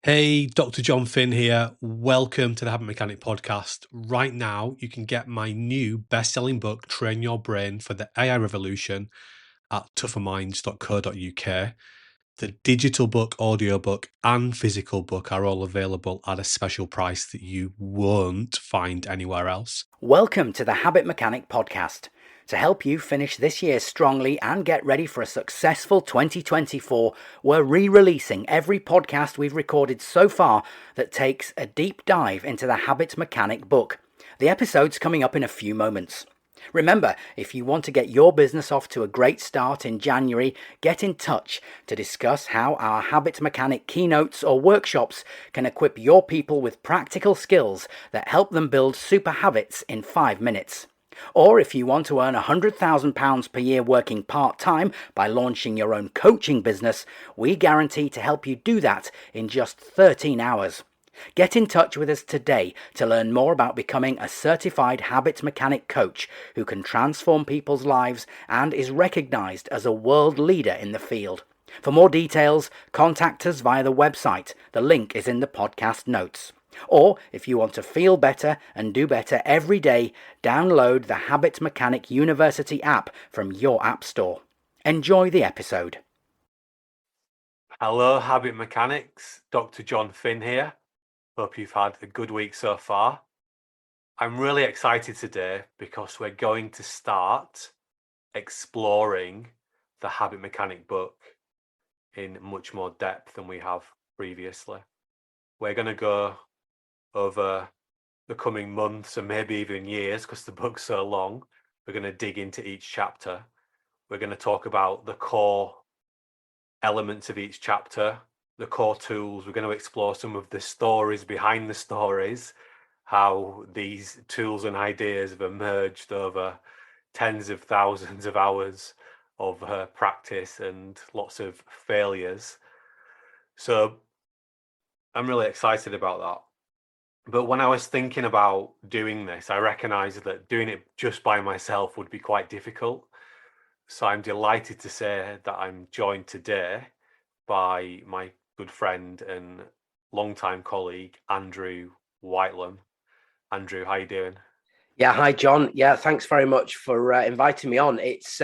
Hey, Dr. Jon Finn here. Welcome to the Habit Mechanic podcast. Right now, you can get my new best-selling book, Train Your Brain for the AI Revolution, at tougherminds.co.uk. The digital book, audiobook, and physical book are all available at a special price that you won't find anywhere else. Welcome to the Habit Mechanic podcast. To help you finish this year strongly and get ready for a successful 2024, we're re-releasing every podcast we've recorded so far that takes a deep dive into the Habit Mechanic book. The episode's coming up in a few moments. Remember, if you want to get your business off to a great start in January, get in touch to discuss how our Habit Mechanic keynotes or workshops can equip your people with practical skills that help them build super habits in 5 minutes. Or if you want to earn £100,000 per year working part-time by launching your own coaching business, we guarantee to help you do that in just 13 hours. Get in touch with us today to learn more about becoming a certified habit mechanic coach who can transform people's lives and is recognized as a world leader in the field. For more details, contact us via the website. The link is in the podcast notes. Or, if you want to feel better and do better every day, download the Habit Mechanic University app from your app store. Enjoy the episode. Hello, Habit Mechanics. Dr. Jon Finn here. Hope you've had a good week so far. I'm really excited today because we're going to start exploring the Habit Mechanic book in much more depth than we have previously. We're going to go over the coming months and maybe even years, because the book's so long. We're going to dig into each chapter. We're going to talk about the core elements of each chapter, the core tools. We're going to explore some of the stories behind the stories, how these tools and ideas have emerged over tens of thousands of hours of practice and lots of failures. So I'm really excited about that. But when I was thinking about doing this, I recognized that doing it just by myself would be quite difficult. So I'm delighted to say that I'm joined today by my good friend and longtime colleague, Andrew Whitelam. Andrew, how you doing? Yeah, hi John. Yeah, thanks very much for inviting me on. It's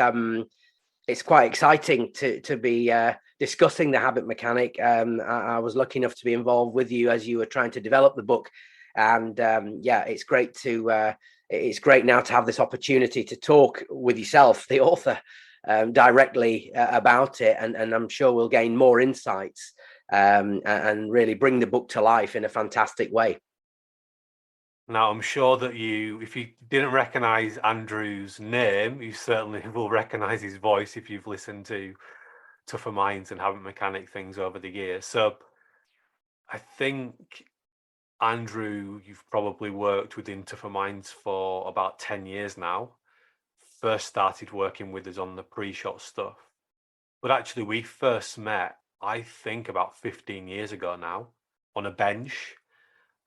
quite exciting to be discussing the habit mechanic. I was lucky enough to be involved with you as you were trying to develop the book, and it's great now to have this opportunity to talk with yourself, the author, directly about it, and I'm sure we'll gain more insights and really bring the book to life in a fantastic way. Now, I'm sure that if you didn't recognize Andrew's name, you certainly will recognize his voice if you've listened to Tougher Minds and Habit Mechanic things over the years. So I think, Andrew, you've probably worked within Tougher Minds for about 10 years now. First started working with us on the pre-shot stuff. But actually, we first met, I think, about 15 years ago now, on a bench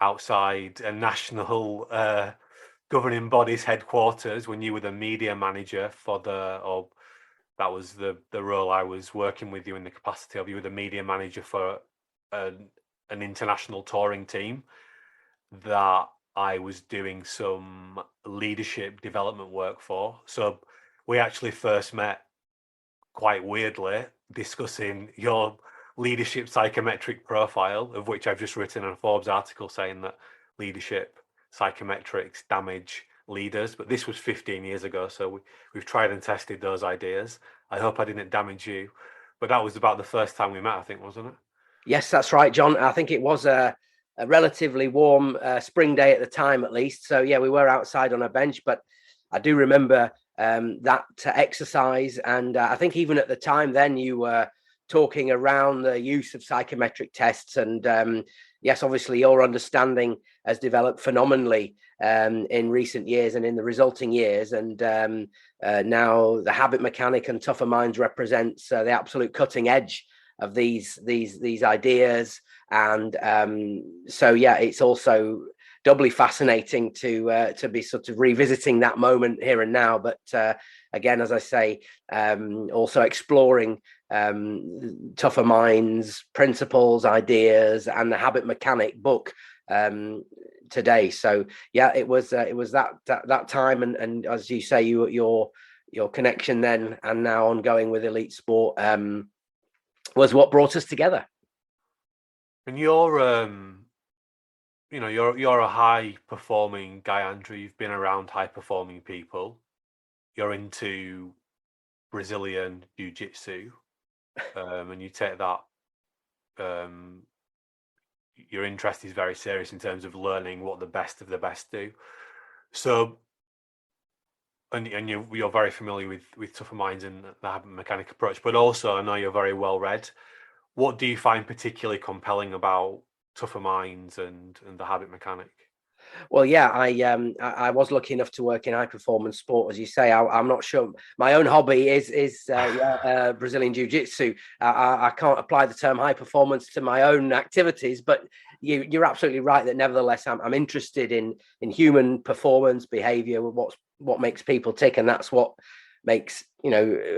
outside a national governing body's headquarters when you were the media manager that was the role I was working with you in the capacity of. You were the media manager for an international touring team that I was doing some leadership development work for. So we actually first met quite weirdly discussing your leadership psychometric profile, of which I've just written a Forbes article saying that leadership psychometrics damage leaders. But this was 15 years ago, so we've tried and tested those ideas. I hope I didn't damage you, but that was about the first time we met, I think, wasn't it? Yes, that's right, John. I think it was a relatively warm spring day at the time, at least. So yeah, we were outside on a bench, but I do remember that exercise, and I think even at the time then you were talking around the use of psychometric tests, and yes, obviously your understanding has developed phenomenally in recent years and in the resulting years, and now the habit mechanic and Tougher Minds represents the absolute cutting edge of these ideas, and so yeah, it's also doubly fascinating to be sort of revisiting that moment here and now. But again, as I say, also exploring Tougher Minds, Principles, Ideas, and the Habit Mechanic book today. So yeah, it was that time, and as you say, your connection then and now ongoing with Elite Sport was what brought us together. And you're you're a high performing guy, Andrew. You've been around high performing people. You're into Brazilian jiu-jitsu, and you take that. Your interest is very serious in terms of learning what the best of the best do. So, and you're very familiar with Tougher Minds and the habit mechanic approach, but also I know you're very well read. What do you find particularly compelling about Tougher Minds and the habit mechanic? Well, yeah, I was lucky enough to work in high performance sport, as you say. I'm not sure. My own hobby is Brazilian Jiu Jitsu. I can't apply the term high performance to my own activities, but you're absolutely right that nevertheless I'm interested in human performance, behavior, what makes people tick, and that's what makes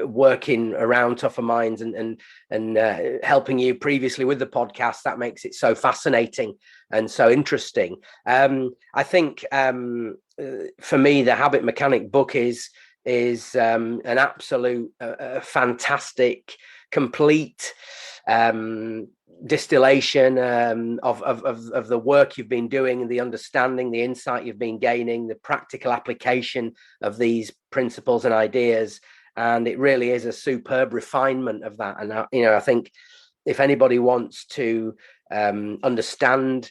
working around Tougher Minds and helping you previously with the podcast, that makes it so fascinating and so interesting. I think for me the Habit Mechanic book is an absolute fantastic, complete distillation of the work you've been doing, and the understanding, the insight you've been gaining, the practical application of these principles and ideas. And it really is a superb refinement of that. And I think if anybody wants to understand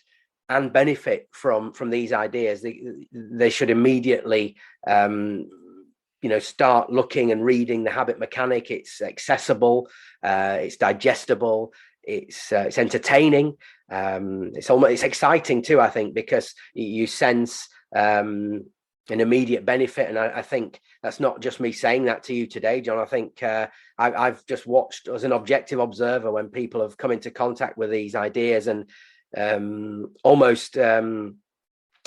and benefit from these ideas, they should immediately start looking and reading the Habit Mechanic. It's accessible, it's digestible, it's entertaining, it's exciting too, I think, because you sense an immediate benefit. And I think that's not just me saying that to you today, John. I think I've just watched as an objective observer when people have come into contact with these ideas and almost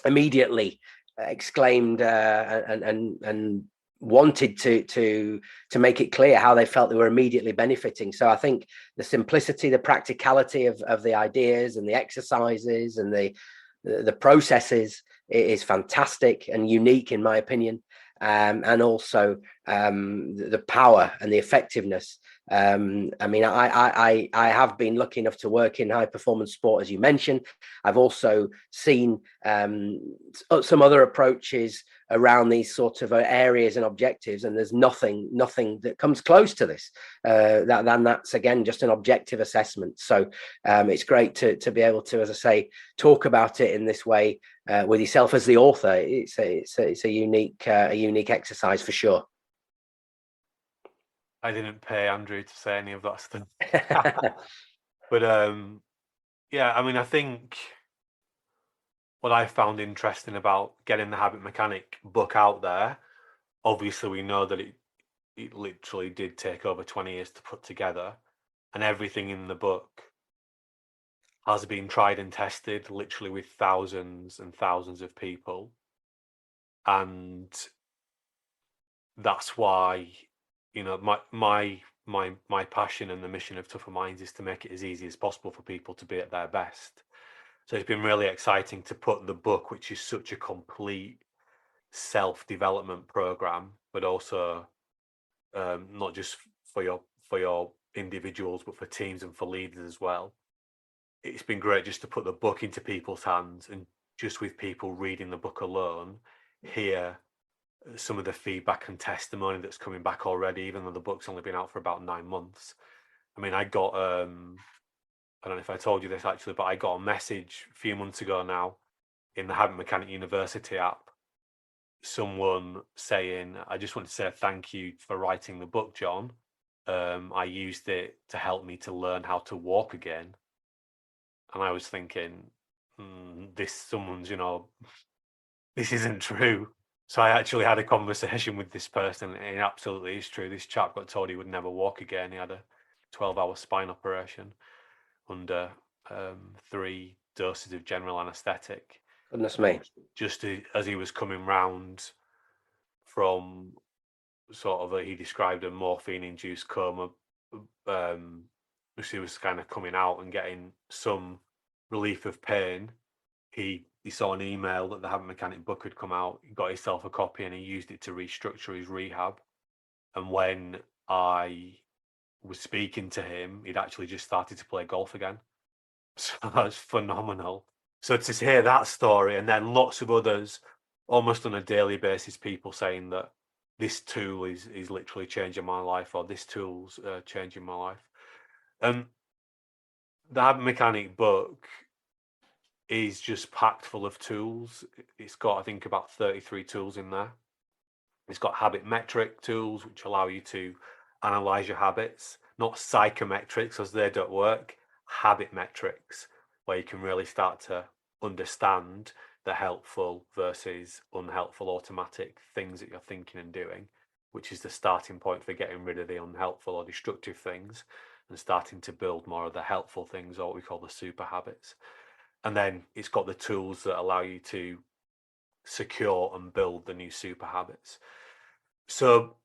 immediately exclaimed and wanted to make it clear how they felt they were immediately benefiting. So I think the simplicity, the practicality of the ideas and the exercises and the processes is fantastic and unique in my opinion, and also the power and the effectiveness. I mean, I have been lucky enough to work in high performance sport, as you mentioned. I've also seen some other approaches around these sort of areas and objectives, and there's nothing that comes close to this. That's again just an objective assessment. So it's great to be able to, as I say, talk about it in this way with yourself as the author. It's a unique exercise for sure. I didn't pay Andrew to say any of that stuff. But yeah, I mean, I think what I found interesting about getting the Habit Mechanic book out there, obviously we know that it literally did take over 20 years to put together, and everything in the book has been tried and tested literally with thousands and thousands of people. And that's why, my passion and the mission of Tougher Minds is to make it as easy as possible for people to be at their best. So it's been really exciting to put the book, which is such a complete self-development program, but also not just for your individuals, but for teams and for leaders as well. It's been great just to put the book into people's hands, and just with people reading the book alone, hear some of the feedback and testimony that's coming back already, even though the book's only been out for about 9 months. I mean, I got I don't know if I told you this actually, but I got a message a few months ago now in the Habit Mechanic University app, someone saying, I just want to say thank you for writing the book, John. I used it to help me to learn how to walk again. And I was thinking, this isn't true. So I actually had a conversation with this person, and it absolutely is true. This chap got told he would never walk again. He had a 12-hour spine operation under 3 doses of general anaesthetic. Goodness me. Just as he was coming round from sort of he described a morphine-induced coma she was kind of coming out and getting some relief of pain, he saw an email that the Habit Mechanic book had come out. He got himself a copy and he used it to restructure his rehab. And when I was speaking to him, he'd actually just started to play golf again. So that's phenomenal. So to hear that story, and then lots of others, almost on a daily basis, people saying that this tool is literally changing my life, or this tool's changing my life. And the Habit Mechanic book is just packed full of tools. It's got, I think, about 33 tools in there. It's got habit metric tools, which allow you to analyze your habits, not psychometrics, as they don't work, habit metrics, where you can really start to understand the helpful versus unhelpful automatic things that you're thinking and doing, which is the starting point for getting rid of the unhelpful or destructive things and starting to build more of the helpful things, or what we call the super habits. And then it's got the tools that allow you to secure and build the new super habits. So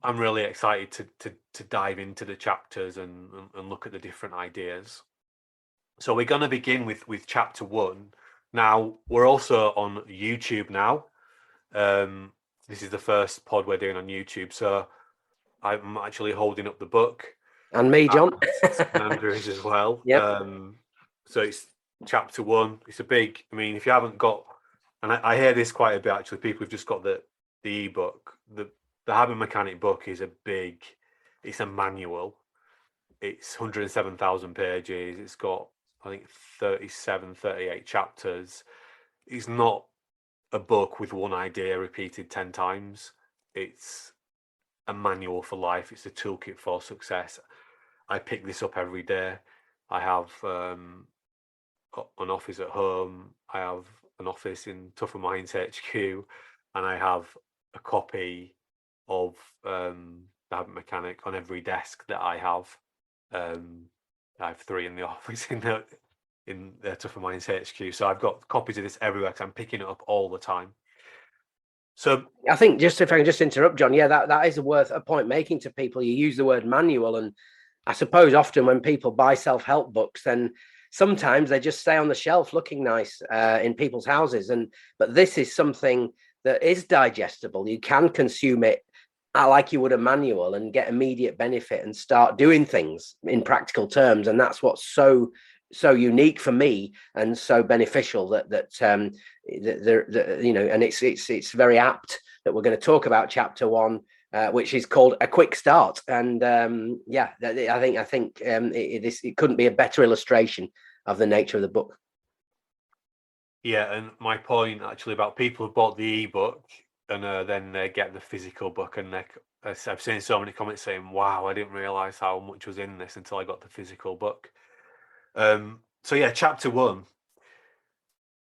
I'm really excited to dive into the chapters and look at the different ideas. So we're going to begin with chapter 1. Now, we're also on YouTube now. This is the first pod we're doing on YouTube. So I'm actually holding up the book. And me, John. And Andrew is as well. Yep. So it's chapter 1. It's a big, I mean, if you haven't got, and I hear this quite a bit actually, people have just got the ebook. The Habit Mechanic book is it's a manual. It's 107,000 pages. It's got, I think, 38 chapters. It's not a book with one idea repeated 10 times. It's a manual for life. It's a toolkit for success. I pick this up every day. I have an office at home. I have an office in Tougher Minds HQ, and I have a copy of the Habit Mechanic on every desk that I have. I have 3 in the office in the Tougher Minds HQ. So I've got copies of this everywhere because I'm picking it up all the time. So I think, just if I can just interrupt, John, yeah, that is a point making to people. You use the word manual, and I suppose often when people buy self-help books, then sometimes they just stay on the shelf looking nice in people's houses. But this is something that is digestible. You can consume it like you would a manual and get immediate benefit and start doing things in practical terms. And that's what's so unique for me and so beneficial that you know, and it's very apt that we're going to talk about chapter 1, which is called A Quick Start. And yeah, I think it couldn't be a better illustration of the nature of the book. Yeah, and my point actually about people who bought the ebook and then they get the physical book, and I've seen so many comments saying, "Wow, I didn't realize how much was in this until I got the physical book." So yeah, chapter 1,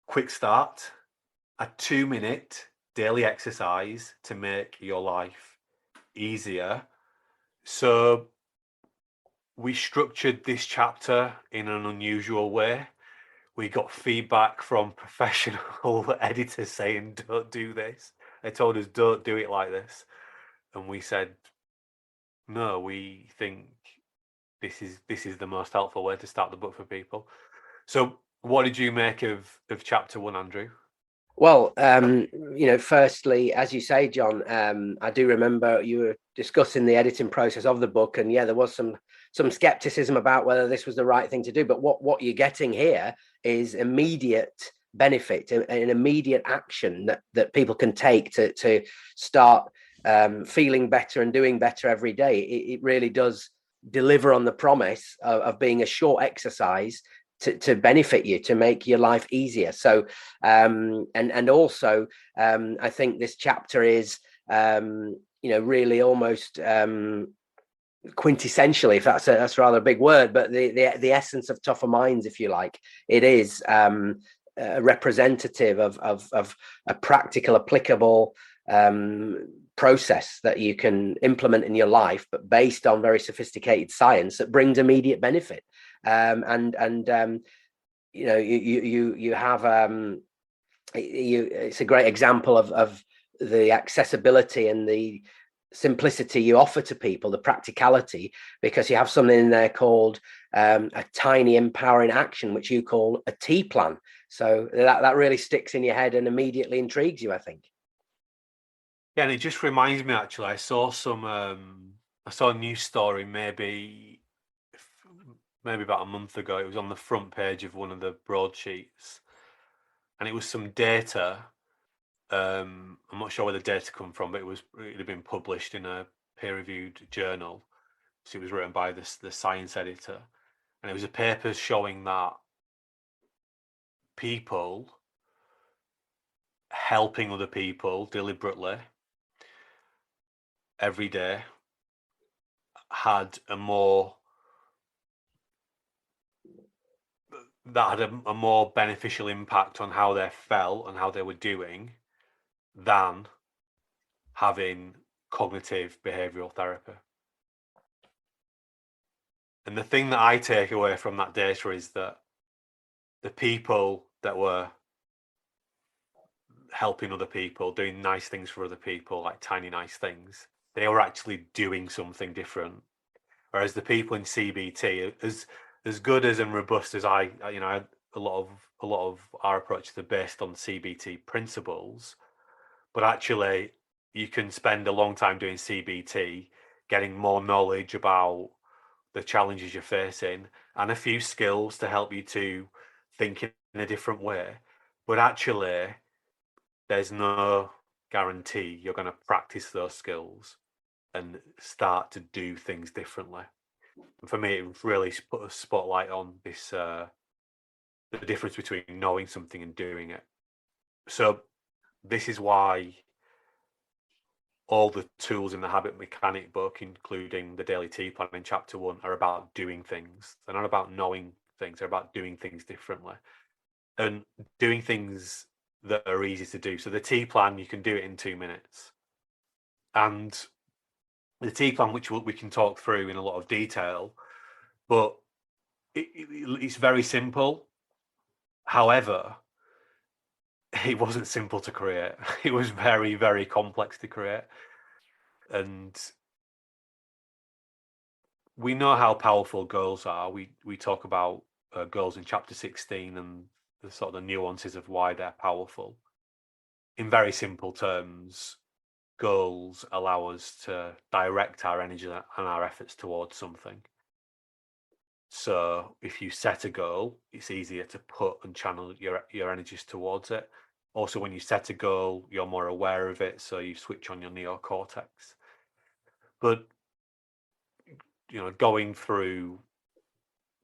quick start, a 2-minute daily exercise to make your life easier. So we structured this chapter in an unusual way. We got feedback from professional editors saying, "Don't do this." They told us, "Don't do it like this." And we said, "No, we think this is the most helpful way to start the book for people." So what did you make of chapter 1, Andrew? Well, you know, firstly, as you say, John, I do remember you were discussing the editing process of the book, and yeah, there was some skepticism about whether this was the right thing to do. But what you're getting here is immediate benefit, an immediate action that people can take to start feeling better and doing better every day. It really does deliver on the promise of being a short exercise to benefit you, to make your life easier. So and also I think this chapter is you know, really almost quintessentially, if that's rather a big word, but the essence of Tougher Minds, if you like. It is representative of a practical, applicable process that you can implement in your life, but based on very sophisticated science that brings immediate benefit. And you know, you have it's a great example of the accessibility and the simplicity you offer to people, the practicality, because you have something in there called a tiny empowering action, which you call a T plan. So that really sticks in your head and immediately intrigues you, I think. Yeah, and it just reminds me, actually, I saw a news story maybe about a month ago. It was on the front page of one of the broadsheets, and it was some data. I'm not sure where the data come from, but it had been published in a peer-reviewed journal. So it was written by the science editor, and it was a paper showing that people helping other people deliberately every day had a more beneficial impact on how they felt and how they were doing than having cognitive behavioral therapy. And the thing that I take away from that data is that the people that were helping other people, doing nice things for other people, like tiny nice things, they were actually doing something different. Whereas the people in CBT, as good as and robust as a lot of our approaches are based on CBT principles, but actually you can spend a long time doing CBT, getting more knowledge about the challenges you're facing and a few skills to help you to think in a different way. But actually, there's no guarantee you're going to practice those skills and start to do things differently. And for me, it really put a spotlight on this the difference between knowing something and doing it. So this is why all the tools in the Habit Mechanic book, including the Daily Tea Plan in chapter 1, are about doing things. They're not about knowing things, they're about doing things differently and doing things that are easy to do. So the Tea Plan, you can do it in 2 minutes. And the Tea Plan, which we can talk through in a lot of detail, but it's very simple. However, it wasn't simple to create. It was very, very complex to create. And we know how powerful goals are. We talk about goals in chapter 16 and the sort of the nuances of why they're powerful. In very simple terms, goals allow us to direct our energy and our efforts towards something. So if you set a goal, it's easier to put and channel your energies towards it. Also, when you set a goal, you're more aware of it, so you switch on your neocortex. But going through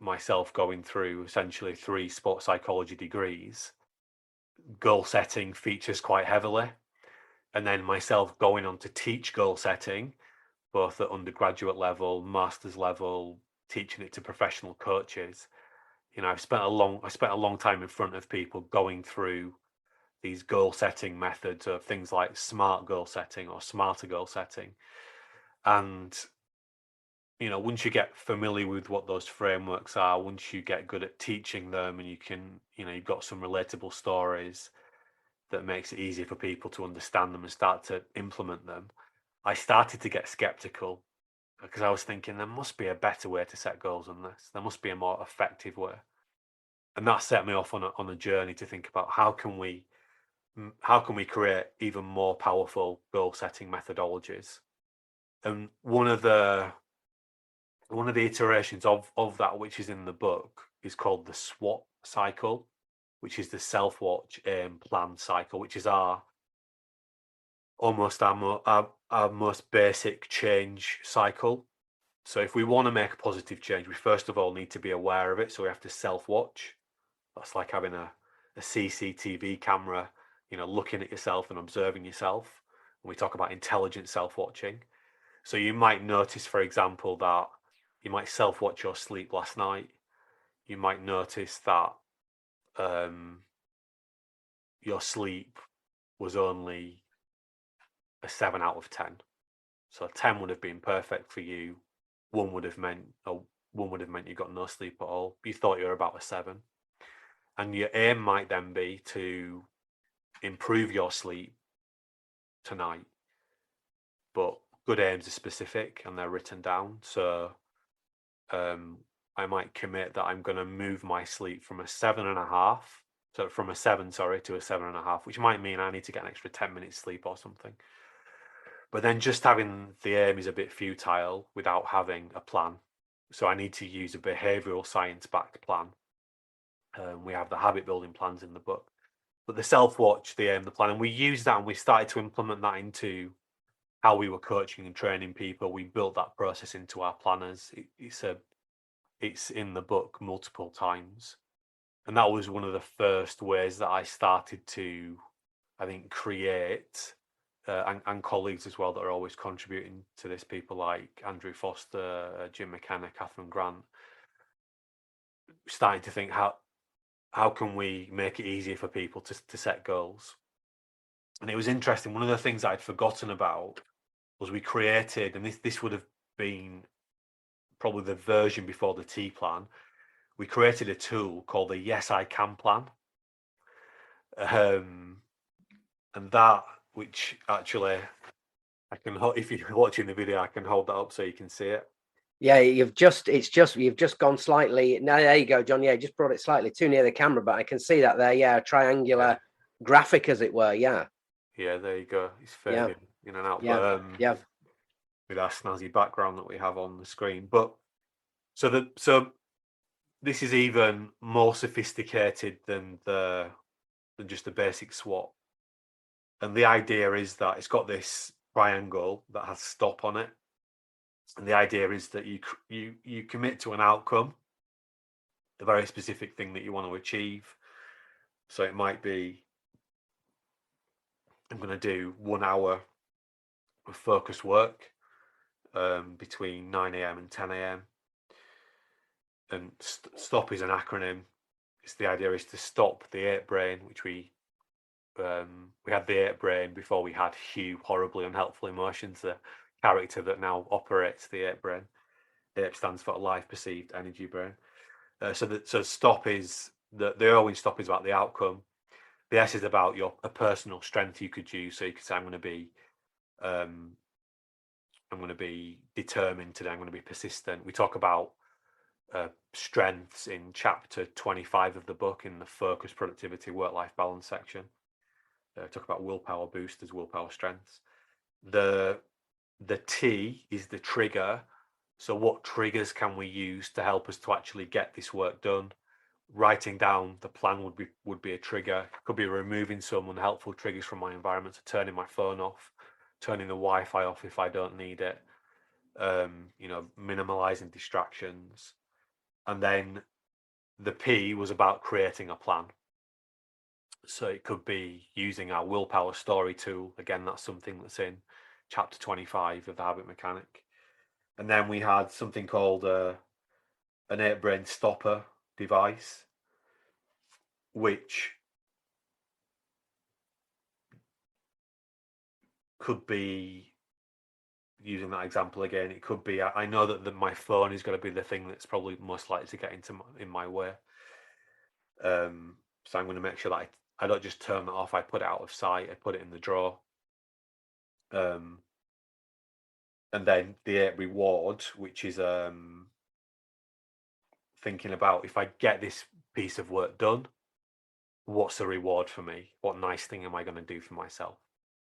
essentially 3 sports psychology degrees, goal setting features quite heavily. And then myself going on to teach goal setting, both at undergraduate level, master's level, teaching it to professional coaches. I spent a long time in front of people going through these goal setting methods of things like SMART goal setting or smarter goal setting. And once you get familiar with what those frameworks are, once you get good at teaching them and you've got some relatable stories that makes it easier for people to understand them and start to implement them, I started to get skeptical because I was thinking there must be a better way to set goals than this. There must be a more effective way. And that set me off on a journey to think about how can we create even more powerful goal setting methodologies. And one of the iterations of that, which is in the book, is called the SWAT cycle, which is the self-watch, aim, plan cycle, which is our most basic change cycle. So if we want to make a positive change, we first of all need to be aware of it. So we have to self-watch. That's like having a CCTV camera, looking at yourself and observing yourself. And we talk about intelligent self-watching. So you might notice, for example, that you might self-watch your sleep last night. You might notice that your sleep was only a 7 out of 10. So 10 would have been perfect for you. 1 would have meant you got no sleep at all. You thought you were about a 7. And your aim might then be to improve your sleep tonight. But good aims are specific and they're written down. So I might commit that I'm going to move my sleep from a 7.5, so from a 7, sorry, to a 7.5, which might mean I need to get an extra 10 minutes sleep or something. But then just having the aim is a bit futile without having a plan. So I need to use a behavioral science backed plan. We have the habit building plans in the book, but the self-watch, the aim, the plan, and we used that and we started to implement that into how we were coaching and training people. We built that process into our planners. It's in the book multiple times, and that was one of the first ways that I started to, I think, create and colleagues as well that are always contributing to this, people like Andrew Foster, Jim McKenna, Catherine Grant, starting to think how can we make it easier for people to set goals. And it was interesting, one of the things I'd forgotten about was we created, and this would have been probably the version before the T plan, we created a tool called the Yes I Can plan. And that, which actually I can, if you're watching the video, I can hold that up so you can see it. Yeah, you've just gone slightly. Now there you go, John. Yeah, just brought it slightly too near the camera, but I can see that there. Yeah, a triangular graphic, as it were. Yeah. Yeah, there you go. It's fading in and out. Yeah. But with our snazzy background that we have on the screen. But so this is even more sophisticated than just the basic SWOT. And the idea is that it's got this triangle that has stop on it. And the idea is that you commit to an outcome, a very specific thing that you want to achieve. So it might be, I'm going to do 1 hour of focused work between 9 a.m. and 10 a.m. And STOP is an acronym. It's the idea is to stop the ape brain, which we had the ape brain before we had Hugh, horribly unhelpful emotions, the character that now operates the ape brain. Ape stands for life perceived energy brain. So stop is the Irwin stop is about the outcome. The S is about a personal strength you could use. So you could say, I'm going to be determined today. I'm going to be persistent. We talk about strengths in chapter 25 of the book in the focus, productivity, work-life balance section. Talk about willpower boosters, willpower strengths. The T is the trigger. So what triggers can we use to help us to actually get this work done? Writing down the plan would be a trigger. It could be removing some unhelpful triggers from my environment, so turning my phone off, turning the Wi-Fi off if I don't need it, minimalizing distractions. And then the P was about creating a plan. So it could be using our willpower story tool. Again, that's something that's in chapter 25 of the Habit Mechanic. And then we had something called an ape brain stopper device, which could be, using that example again, it could be, I know that my phone is going to be the thing that's probably most likely to get in my way. So I'm going to make sure that I don't just turn that off, I put it out of sight, I put it in the drawer. And then the reward, which is thinking about, if I get this piece of work done, what's the reward for me? What nice thing am I going to do for myself?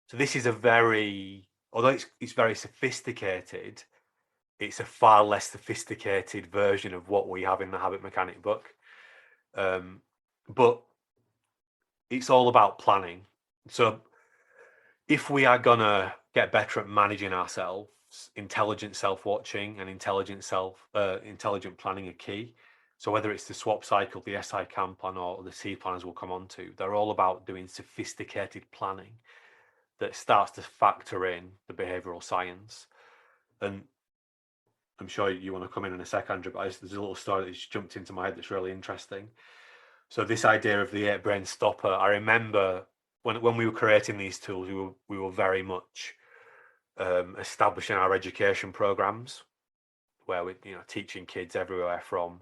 So this is although it's very sophisticated, it's a far less sophisticated version of what we have in the Habit Mechanic book. But it's all about planning. So if we are going to get better at managing ourselves, intelligent self-watching and intelligent planning are key. So whether it's the swap cycle, the SI CAN plan, or the C plans we'll come on to, they're all about doing sophisticated planning that starts to factor in the behavioral science. And I'm sure you want to come in a sec, Andrew, but there's a little story that just jumped into my head that's really interesting. So this idea of the ape brain stopper, I remember when we were creating these tools, we were very much establishing our education programs, where we're teaching kids everywhere from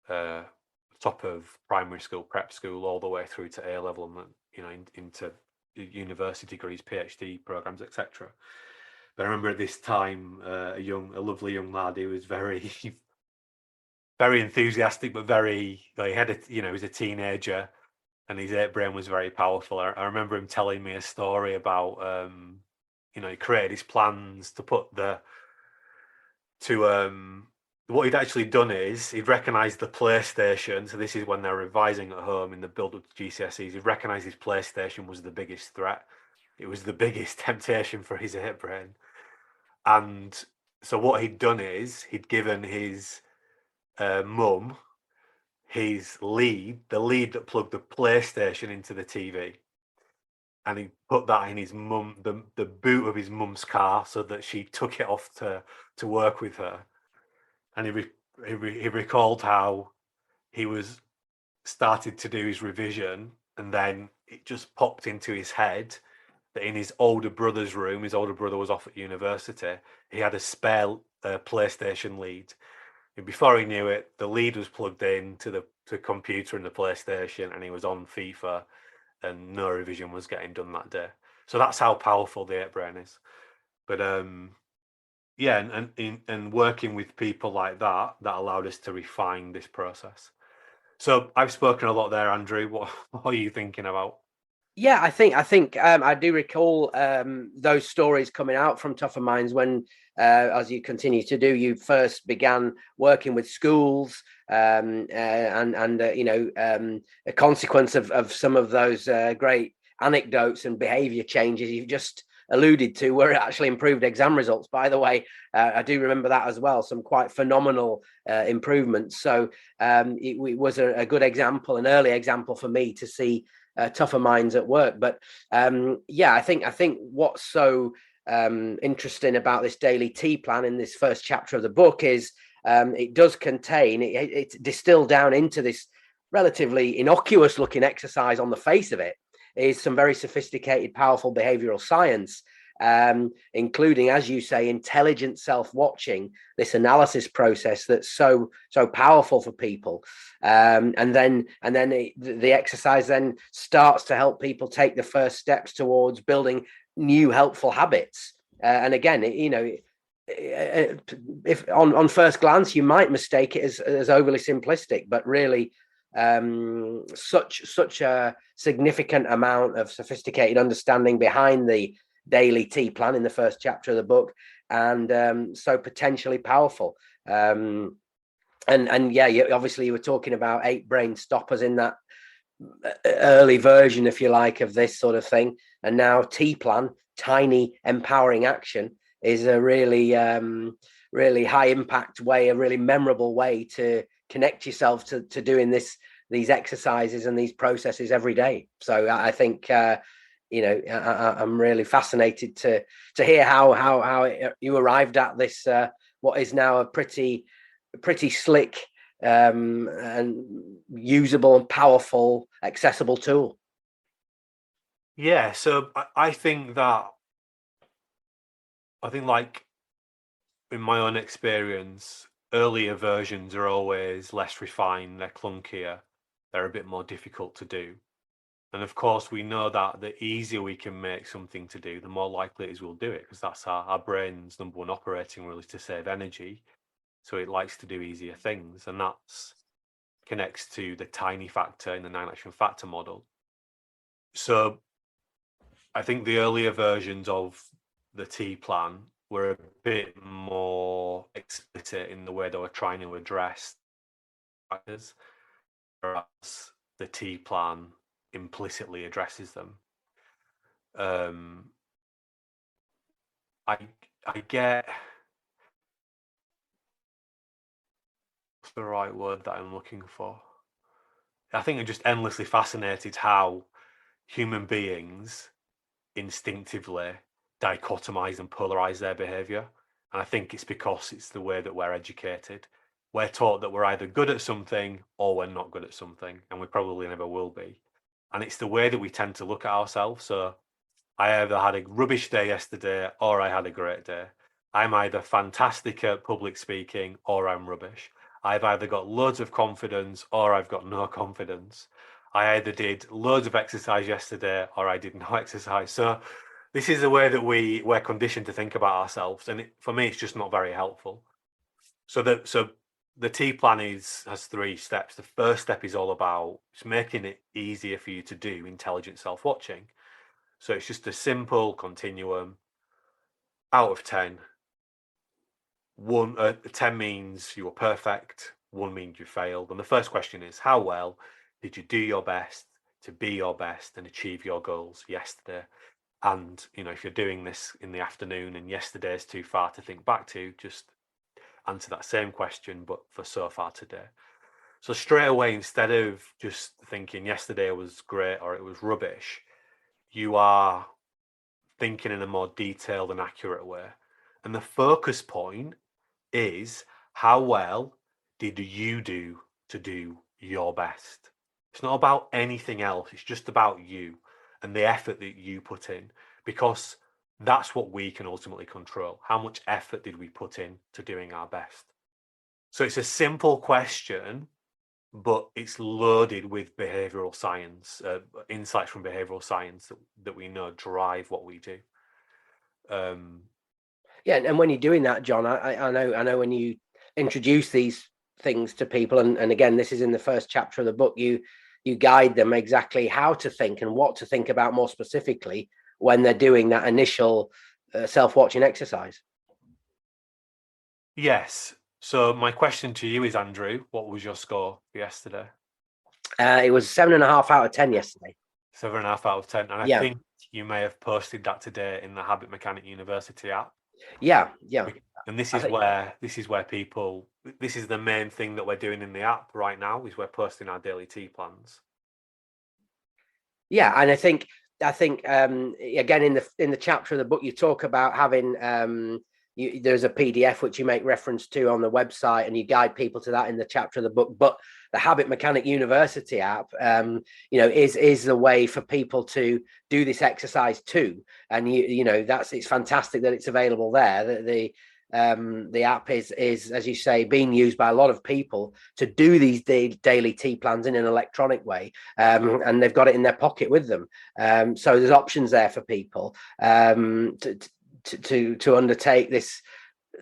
top of primary school, prep school, all the way through to A level, and into university degrees, PhD programs, etc. But I remember at this time, a lovely young lad who was very, very enthusiastic, but he he was a teenager, and his ape brain was very powerful. I remember him telling me a story about, he created his plans to what he'd actually done is he'd recognised the PlayStation. So this is when they're revising at home in the build-up to GCSEs. He'd recognised his PlayStation was the biggest threat. It was the biggest temptation for his ape brain. And so what he'd done is he'd given his mum his lead, the lead that plugged the PlayStation into the TV. And he put that in his mum, the boot of his mum's car, so that she took it off to work with her. And he recalled how he was started to do his revision, and then it just popped into his head that in his older brother's room, his older brother was off at university, he had a spare PlayStation lead. And before he knew it, the lead was plugged in to the computer and the PlayStation, and he was on FIFA, and no revision was getting done that day. So that's how powerful the ape brain is. But yeah, and working with people like that allowed us to refine this process. So I've spoken a lot there, Andrew. What are you thinking about? Yeah, I think I do recall those stories coming out from Tougher Minds when, as you continue to do, you first began working with schools, and a consequence of some of those great anecdotes and behaviour changes you've just alluded to were actually improved exam results. By the way, I do remember that as well. Some quite phenomenal improvements. So it was a good example, an early example for me to see. Tougher Minds at work. But yeah, I think what's so interesting about this daily tea plan in this first chapter of the book is it does contain, it's distilled down into this relatively innocuous looking exercise on the face of it, is some very sophisticated, powerful behavioral science, including, as you say, intelligent self-watching, this analysis process that's so powerful for people. And then the exercise then starts to help people take the first steps towards building new helpful habits. And again, if on first glance you might mistake it as overly simplistic, but really such a significant amount of sophisticated understanding behind the daily tea plan in the first chapter of the book, and so potentially powerful. And yeah, obviously you were talking about ape brain stoppers in that early version, if you like, of this sort of thing. And now tea plan, tiny empowering action, is a really really high impact way, a really memorable way to connect yourself to doing these exercises and these processes every day. So I think I'm really fascinated to hear how you arrived at this what is now a pretty slick and usable and powerful, accessible tool. Yeah, so I think like in my own experience, earlier versions are always less refined, they're clunkier, they're a bit more difficult to do. And of course, we know that the easier we can make something to do, the more likely it is we'll do it, because that's our brain's number one operating rule, is to save energy. So it likes to do easier things. And that connects to the tiny factor in the 9-action factor model. So I think the earlier versions of the T plan were a bit more explicit in the way they were trying to address factors, whereas the T plan implicitly addresses them. I get what's the right word that I'm looking for. I think I'm just endlessly fascinated how human beings instinctively dichotomize and polarize their behavior. And I think it's because it's the way that we're educated. We're taught that we're either good at something or we're not good at something, and we probably never will be. And it's the way that we tend to look at ourselves. So I either had a rubbish day yesterday or I had a great day. I'm either fantastic at public speaking or I'm rubbish. I've either got loads of confidence or I've got no confidence. I either did loads of exercise yesterday or I did no exercise. So this is the way that we're conditioned to think about ourselves, and for me, it's just not very helpful. So the T plan has 3 steps. The first step is all about just making it easier for you to do intelligent self-watching. So it's just a simple continuum. Out of 10, 10 means you were perfect, 1 means you failed. And the first question is, how well did you do your best to be your best and achieve your goals yesterday? And if you're doing this in the afternoon and yesterday is too far to think back to, just answer that same question, but for so far today. So straight away, instead of just thinking yesterday was great or it was rubbish, you are thinking in a more detailed and accurate way. And the focus point is, how well did you do to do your best? It's not about anything else. It's just about you and the effort that you put in, because that's what we can ultimately control. How much effort did we put in to doing our best? So it's a simple question, but it's loaded with behavioral science, insights from behavioral science that we know drive what we do. Yeah, and when you're doing that, John, I know when you introduce these things to people, and again, this is in the first chapter of the book, you guide them exactly how to think and what to think about more specifically when they're doing that initial self-watching exercise. Yes. So my question to you is, Andrew, what was your score for yesterday? It was 7.5 out of 10 yesterday. 7.5 out of 10. And I think you may have posted that today in the Habit Mechanic University app. Yeah. And this is where people, this is the main thing that we're doing in the app right now, is we're posting our daily T plans. Yeah, and I think again in the chapter of the book you talk about having there's a PDF which you make reference to on the website, and you guide people to that in the chapter of the book. But the Habit Mechanic University app, is the way for people to do this exercise too. And it's fantastic that it's available there. The app is, as you say, being used by a lot of people to do these daily T plans in an electronic way, and they've got it in their pocket with them. So there's options there for people to undertake this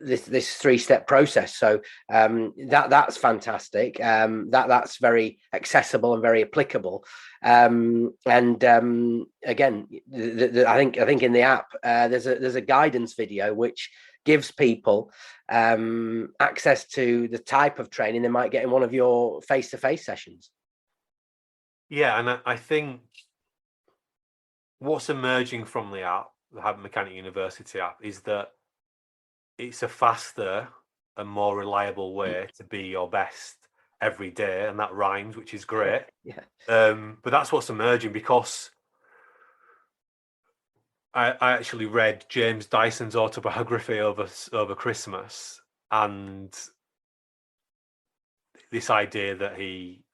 3-step process. So that's fantastic. That's very accessible and very applicable. Again, I think in the app there's a guidance video which gives people access to the type of training they might get in one of your face-to-face sessions. Yeah, and I think what's emerging from the app, the Habit Mechanic University app, is that it's a faster and more reliable way to be your best every day, and that rhymes, which is great. Yeah. But that's what's emerging, because I actually read James Dyson's autobiography over Christmas, and this idea that he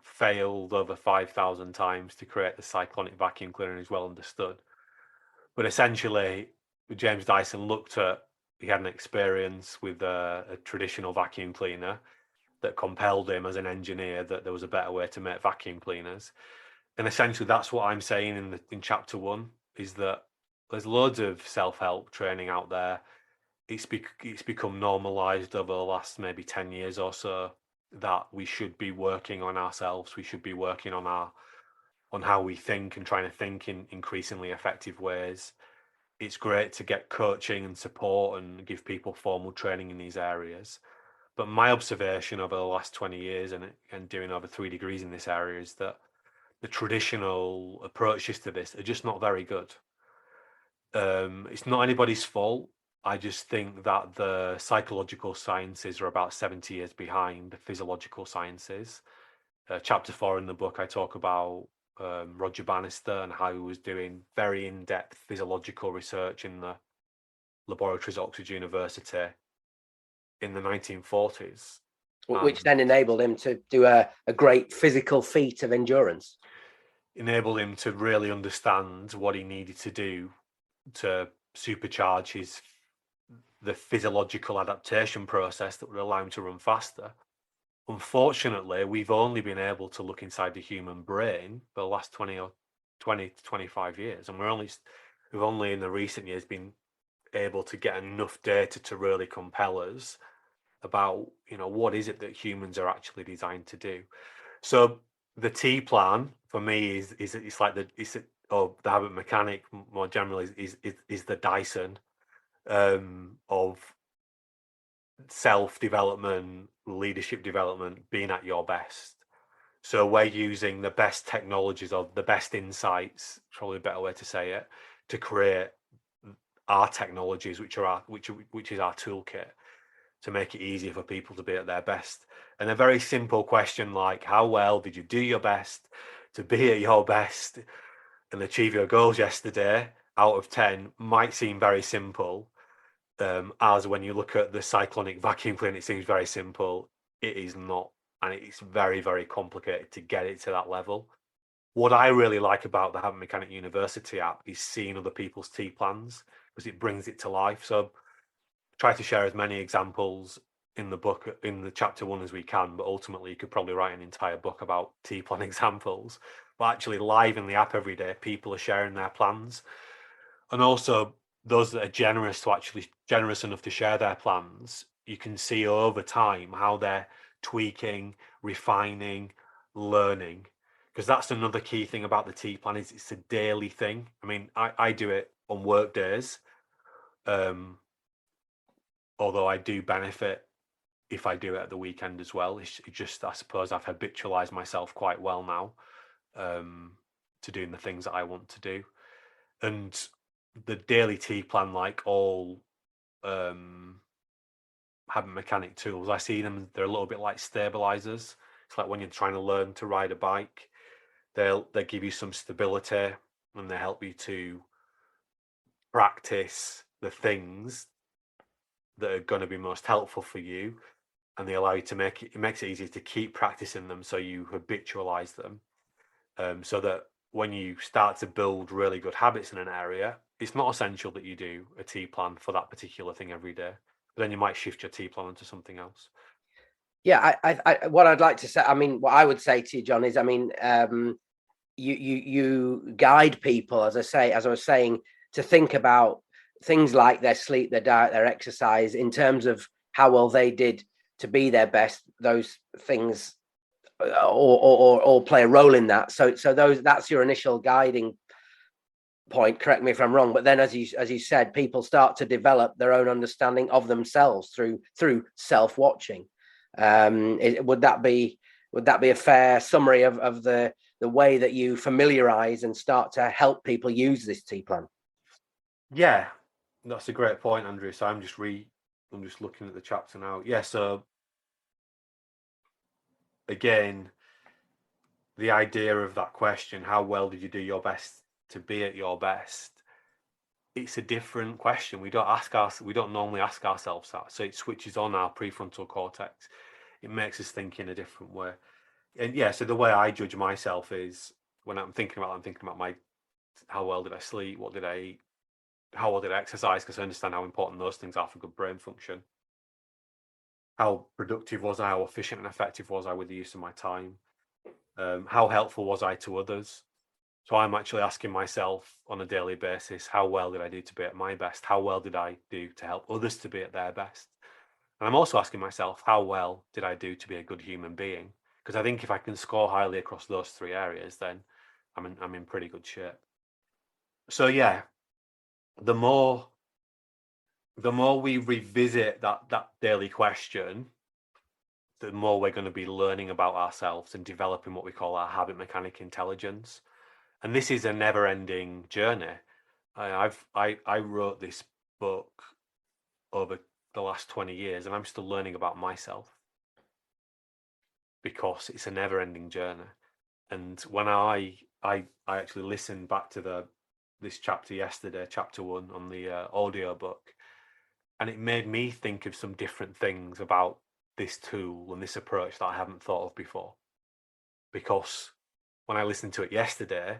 failed over 5,000 times to create the cyclonic vacuum cleaner is well understood. But essentially, James Dyson he had an experience with a traditional vacuum cleaner that compelled him as an engineer that there was a better way to make vacuum cleaners. And essentially that's what I'm saying in chapter 1, is that there's loads of self-help training out there. It's become normalized over the last maybe 10 years or so that we should be working on ourselves. We should be working on how we think and trying to think in increasingly effective ways. It's great to get coaching and support and give people formal training in these areas. But my observation over the last 20 years and doing over 3 degrees in this area is that the traditional approaches to this are just not very good. It's not anybody's fault. I just think that the psychological sciences are about 70 years behind the physiological sciences. Chapter 4 in the book, I talk about Roger Bannister and how he was doing very in-depth physiological research in the laboratories at Oxford University in the 1940s. Which then enabled him to do a great physical feat of endurance. Enabled him to really understand what he needed to do to supercharge the physiological adaptation process that would allow him to run faster. Unfortunately, we've only been able to look inside the human brain for the last 20 to 25 years, and we're only we've only in the recent years been able to get enough data to really compel us about, what is it that humans are actually designed to do. So the T plan for me is it's like the habit mechanic more generally is the Dyson of self-development, leadership development, being at your best. So we're using the best technologies or the best insights, probably a better way to say it, to create our technologies, which is our toolkit, to make it easier for people to be at their best. And a very simple question like, how well did you do your best to be at your best and achieve your goals yesterday out of 10 might seem very simple. As when you look at the cyclonic vacuum cleaner, it seems very simple. It is not. And it's very, very complicated to get it to that level. What I really like about the Habit Mechanic University app is seeing other people's T plans, because it brings it to life. So try to share as many examples in the book, in the chapter 1 as we can, but ultimately you could probably write an entire book about T plan examples. But actually live in the app every day, people are sharing their plans. And also those that are generous enough to share their plans, you can see over time how they're tweaking, refining, learning. Because that's another key thing about the T plan is it's a daily thing. I mean, I do it on work days. Although I do benefit if I do it at the weekend as well. It's just, I suppose I've habitualized myself quite well now to doing the things that I want to do. And the daily T plan, like all habit mechanic tools, I see them, they're a little bit like stabilizers. It's like when you're trying to learn to ride a bike, they give you some stability and they help you to practice the things that are going to be most helpful for you, and they allow you to it makes it easier to keep practicing them, so you habitualize them, so that when you start to build really good habits in an area, it's not essential that you do a T plan for that particular thing every day. But then you might shift your T plan into something else. Yeah, what I'd like to say, I mean, what I would say to you, John, is, I mean, you guide people, as I was saying, to think about things like their sleep, their diet, their exercise, in terms of how well they did to be their best. Those things or play a role in that. So that's your initial guiding point. Correct me if I'm wrong, but then as you said, people start to develop their own understanding of themselves through self-watching. Would that be a fair summary of the way that you familiarize and start to help people use this T plan? Yeah, that's a great point, Andrew. So I'm just looking at the chapter now. Yeah, so again, the idea of that question, how well did you do your best to be at your best? It's a different question. We don't normally ask ourselves that. So it switches on our prefrontal cortex. It makes us think in a different way. And yeah, so the way I judge myself is when I'm thinking about my, how well did I sleep? What did I eat? How well did I exercise? Because I understand how important those things are for good brain function. How productive was I? How efficient and effective was I with the use of my time? How helpful was I to others? So I'm actually asking myself on a daily basis, how well did I do to be at my best? How well did I do to help others to be at their best? And I'm also asking myself, how well did I do to be a good human being? Because I think if I can score highly across those 3 areas, then I'm in pretty good shape. So yeah, the more we revisit that daily question, the more we're going to be learning about ourselves and developing what we call our habit mechanic intelligence. And this is a never-ending journey. I wrote this book over the last 20 years, and I'm still learning about myself because it's a never-ending journey. And when I actually listened back to this chapter yesterday, chapter 1 on the audio book, and it made me think of some different things about this tool and this approach that I haven't thought of before. Because when I listened to it yesterday,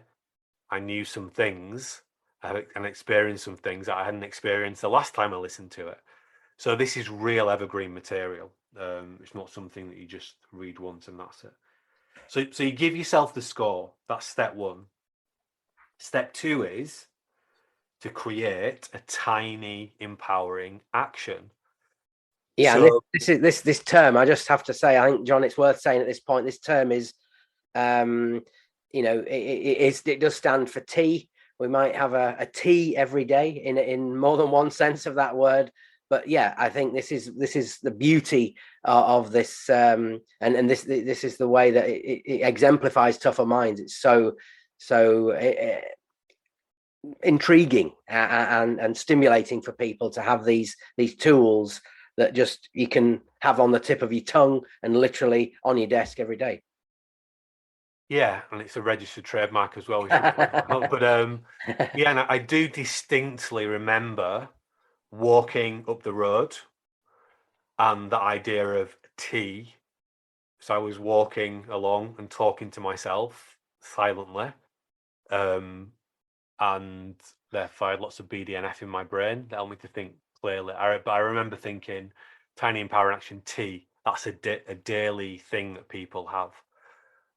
I knew some things and experienced some things that I hadn't experienced the last time I listened to it. So this is real evergreen material. It's not something that you just read once and that's it. So you give yourself the score. That's step 1. Step 2 is to create a tiny empowering action. Yeah, and So this term, I just have to say, I think, John, it's worth saying at this point, this term is, it does stand for tea. We might have a tea every day in more than one sense of that word. But yeah, I think this is the beauty of this, and this is the way that it exemplifies Tougher Minds. It's so intriguing and stimulating for people to have these tools that just you can have on the tip of your tongue and literally on your desk every day. yeah, and it's a registered trademark as well. But yeah, and I do distinctly remember walking up the road and the idea of tea. So I was walking along and talking to myself silently, and therefore I had lots of BDNF in my brain that helped me to think clearly. But I remember thinking, tiny empowering action tea. That's a daily thing that people have,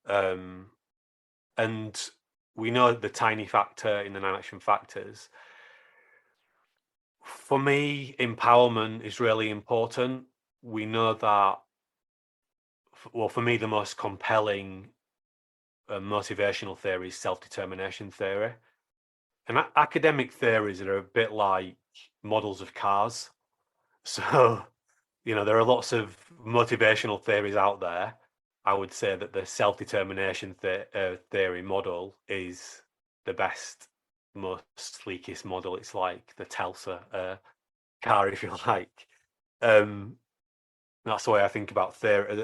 and we know the tiny factor in the 9 action factors. For me, empowerment is really important. We know that. Well, for me, the most compelling motivational theory is self-determination theory. And academic theories are a bit like models of cars. So, there are lots of motivational theories out there. I would say that the self-determination theory model is the best, most sleekest model. It's like the Tesla car, if you like. That's the way I think about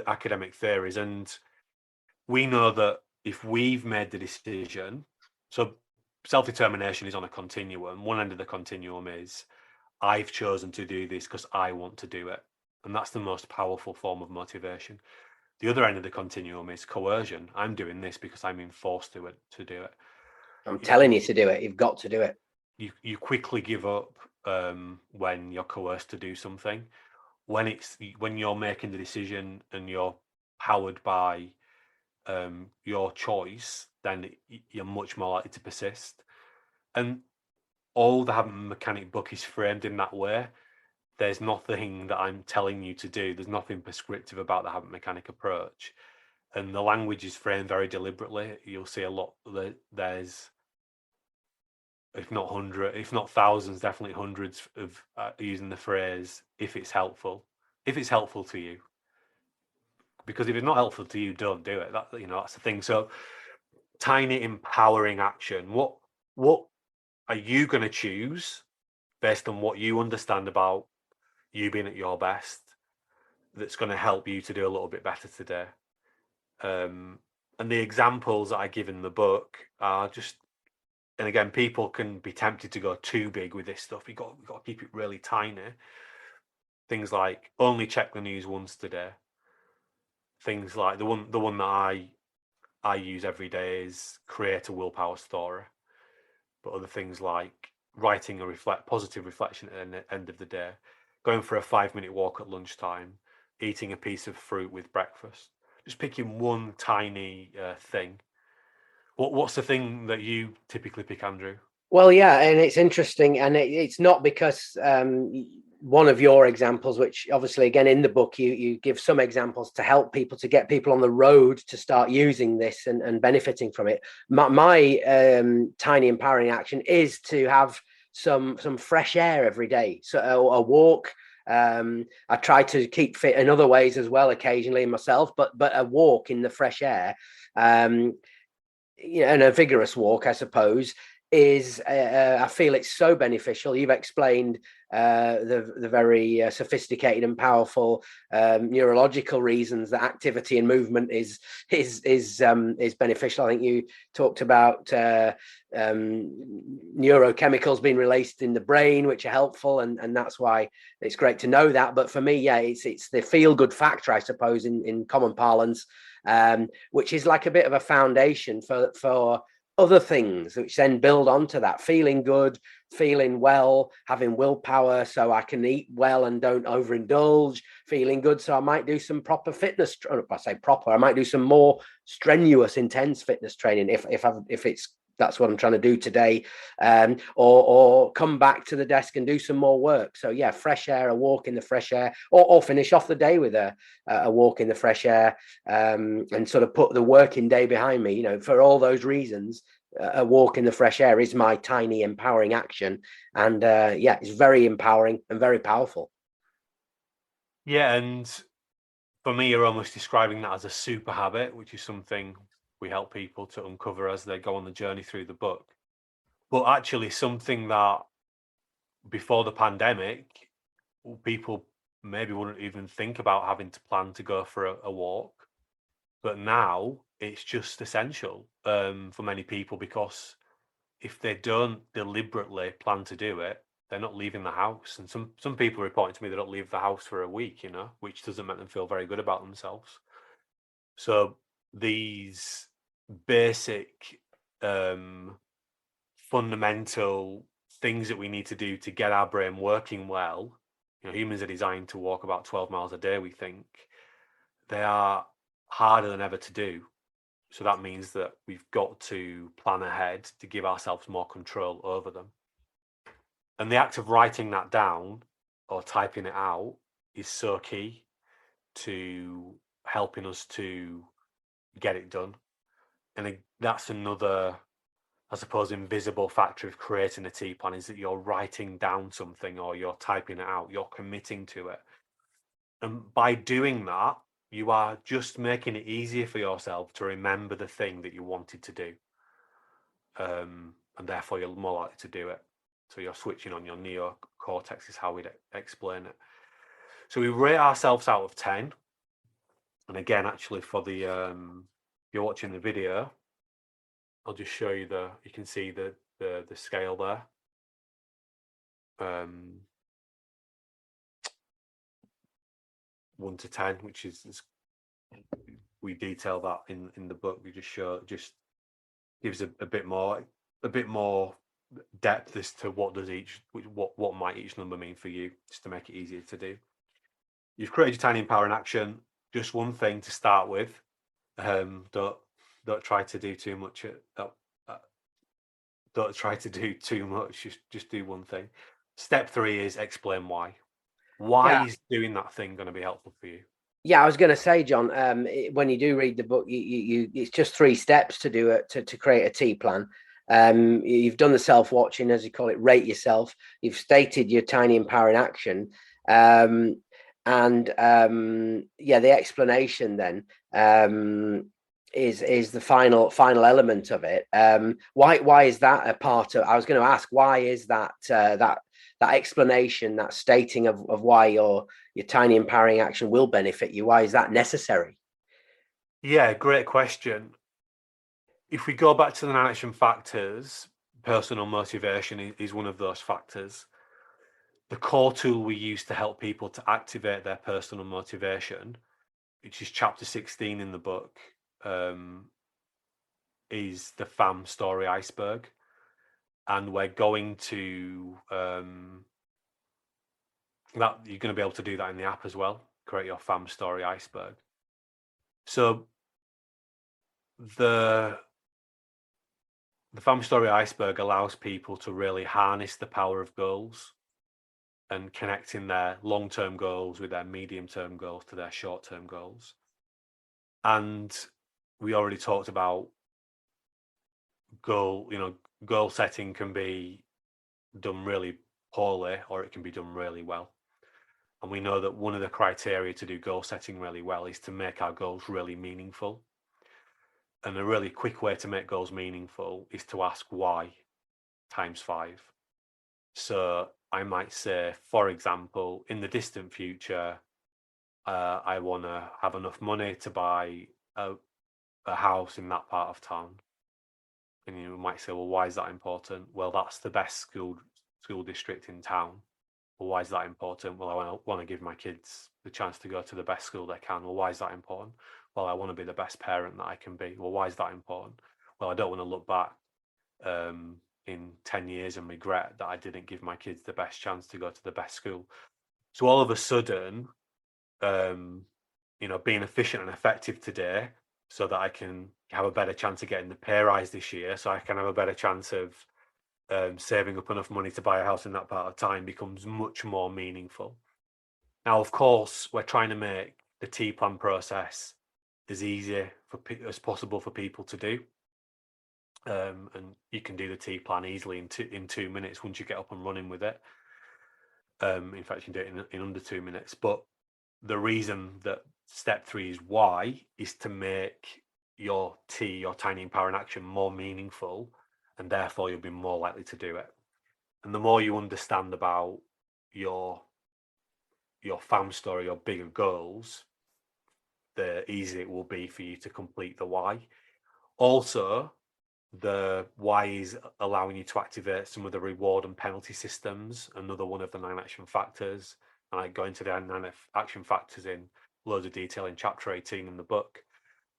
academic theories. And we know that if we've made the decision, so self-determination is on a continuum. One end of the continuum is I've chosen to do this because I want to do it. And that's the most powerful form of motivation. The other end of the continuum is coercion. I'm doing this because I'm being forced to do it. I'm telling you to do it. You've got to do it. You quickly give up when you're coerced to do something. When you're making the decision and you're powered by your choice, then you're much more likely to persist. And all the Habit Mechanic book is framed in that way. There's nothing that I'm telling you to do. There's nothing prescriptive about the Habit Mechanic approach. And the language is framed very deliberately. You'll see a lot. There's, if not thousands, definitely hundreds of using the phrase, if it's helpful to you. Because if it's not helpful to you, don't do it. That's the thing. So tiny empowering action. What are you going to choose based on what you understand about you being at your best that's going to help you to do a little bit better today? And the examples that I give in the book are just, and again, people can be tempted to go too big with this stuff. You've got to keep it really tiny. Things like only check the news once today. Things like the one that I use every day is create a willpower story. But other things like writing a positive reflection at the end of the day, going for a 5-minute walk at lunchtime, eating a piece of fruit with breakfast, just picking one tiny thing. What's the thing that you typically pick, Andrew? Well, yeah, and it's interesting, and it's not because one of your examples, which obviously, again, in the book, you give some examples to help people, to get people on the road to start using this and benefiting from it. My tiny empowering action is to have some fresh air every day, so a walk. I try to keep fit in other ways as well, occasionally myself, but a walk in the fresh air, and a vigorous walk, I suppose, is I feel it's so beneficial. You've explained the very sophisticated and powerful neurological reasons that activity and movement is beneficial. I think you talked about neurochemicals being released in the brain, which are helpful, and that's why it's great to know that. But for me, yeah, it's the feel good factor, I suppose, in common parlance, which is like a bit of a foundation for other things, which then build onto that. Feeling good, feeling well, having willpower so I can eat well and don't overindulge, feeling good so I might do some proper fitness. If I say proper, I might do some more strenuous, intense fitness training if it's that's what I'm trying to do today, or come back to the desk and do some more work. So yeah, fresh air, a walk in the fresh air, or finish off the day with a walk in the fresh air, and sort of put the working day behind me. For all those reasons, a walk in the fresh air is my tiny empowering action, and yeah, it's very empowering and very powerful. Yeah, and for me, you're almost describing that as a super habit, which is something we help people to uncover as they go on the journey through the book. But actually, something that before the pandemic, people maybe wouldn't even think about having to plan to go for a walk. But now it's just essential for many people, because if they don't deliberately plan to do it, they're not leaving the house. And some people reporting to me they don't leave the house for a week, which doesn't make them feel very good about themselves. So these basic fundamental things that we need to do to get our brain working well, humans are designed to walk about 12 miles a day, we think. They are harder than ever to do. So that means that we've got to plan ahead to give ourselves more control over them. And the act of writing that down or typing it out is so key to helping us to get it done. And that's another, I suppose, invisible factor of creating a tea plan, is that you're writing down something or you're typing it out, you're committing to it. And by doing that, you are just making it easier for yourself to remember the thing that you wanted to do. And therefore you're more likely to do it. So you're switching on your neocortex is how we'd explain it. So we rate ourselves out of 10. And again, actually, for the if you're watching the video, I'll just show you you can see the scale there. 1 to 10, which is we detail that in the book. We just gives a bit more depth as to what might each number mean for you, just to make it easier to do. You've created your tiny empowering action. Just one thing to start with. Don't try to do too much. Don't try to do too much. Just do one thing. Step 3 is explain why. Why Yeah. is doing that thing going to be helpful for you? Yeah, I was going to say, John, when you do read the book, it's just 3 steps to do it, to create a tea plan. You've done the self-watching, as you call it, rate yourself. You've stated your tiny empowering action. Yeah, the explanation then is the final element of it. Why is that a part of? I was going to ask, why is that that explanation, that stating of why your tiny empowering action will benefit you? Why is that necessary? Yeah, great question. If we go back to the 9 action factors, personal motivation is one of those factors. The core tool we use to help people to activate their personal motivation, which is chapter 16 in the book, is the FAM story iceberg. And we're going to that you're going to be able to do that in the app as well. Create your FAM story iceberg. So the FAM story iceberg allows people to really harness the power of goals and connecting their long-term goals with their medium-term goals to their short-term goals. And we already talked about goal setting can be done really poorly or it can be done really well. And we know that one of the criteria to do goal setting really well is to make our goals really meaningful. And a really quick way to make goals meaningful is to ask why times 5. So I might say, for example, in the distant future, I want to have enough money to buy a house in that part of town. And you might say, well, why is that important? Well, that's the best school district in town. Well, why is that important? Well, I want to give my kids the chance to go to the best school they can. Well, why is that important? Well, I want to be the best parent that I can be. Well, why is that important? Well, I don't want to look back in 10 years and regret that I didn't give my kids the best chance to go to the best school. So all of a sudden, being efficient and effective today so that I can have a better chance of getting the pay rise this year, so I can have a better chance of saving up enough money to buy a house in that part of time, becomes much more meaningful. Now, of course, we're trying to make the T plan process as easy as possible for people to do. And you can do the T plan easily in 2 minutes once you get up and running with it. In fact, you can do it in under 2 minutes. But the reason that step 3 is why is to make your tiny empowering action, more meaningful, and therefore you'll be more likely to do it. And the more you understand about your fam story, your bigger goals, the easier it will be for you to complete the why. Also, the why is allowing you to activate some of the reward and penalty systems, another one of the 9 action factors. And I go into the 9 action factors in loads of detail in chapter 18 in the book.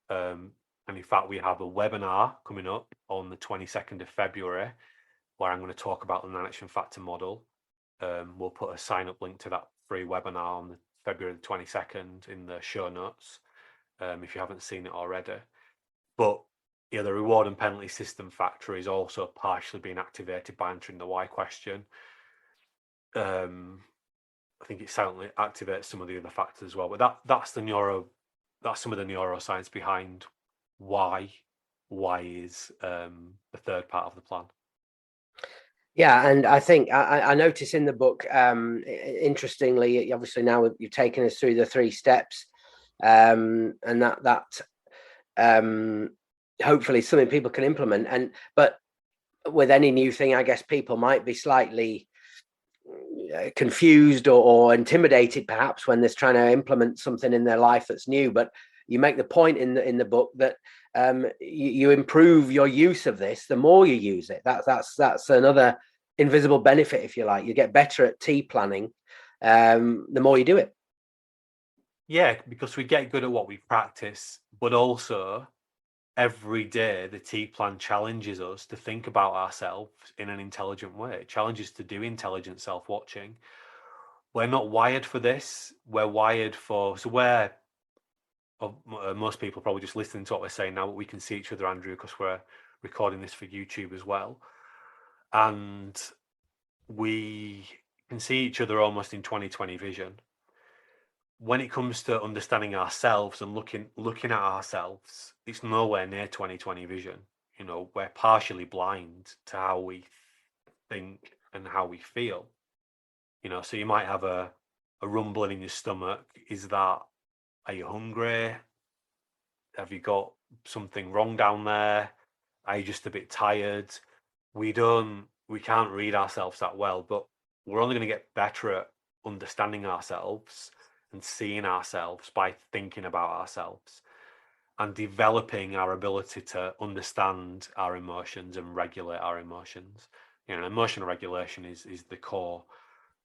And in fact, we have a webinar coming up on the 22nd of February where I'm going to talk about the 9 action factor model. We'll put a sign up link to that free webinar on February the 22nd in the show notes if you haven't seen it already. But yeah, the reward and penalty system factor is also partially being activated by answering the why question. I think it silently activates some of the other factors as well. But that's some of the neuroscience behind why is the third part of the plan. Yeah, and I think I notice in the book, interestingly, obviously now you've taken us through the 3 steps, and that hopefully something people can implement. But with any new thing, I guess people might be slightly confused or intimidated, perhaps, when they're trying to implement something in their life that's new. But you make the point in the book that you improve your use of this the more you use it. That's another invisible benefit, if you like. You get better at T planning the more you do it. Yeah, because we get good at what we practice, but also every day the T plan challenges us to think about ourselves in an intelligent way. It challenges to do intelligent self-watching. We're not wired for this. We're wired for, so we're, most people probably just listening to what we're saying now, but we can see each other, Andrew, because we're recording this for YouTube as well. And we can see each other almost in 20/20 vision. When it comes to understanding ourselves and looking at ourselves, it's nowhere near 20/20 vision. You know, we're partially blind to how we think and how we feel. You know, so you might have a rumbling in your stomach. Are you hungry? Have you got something wrong down there? Are you just a bit tired? We can't read ourselves that well, but we're only going to get better at understanding ourselves and seeing ourselves by thinking about ourselves and developing our ability to understand our emotions and regulate our emotions. You know, emotional regulation is the core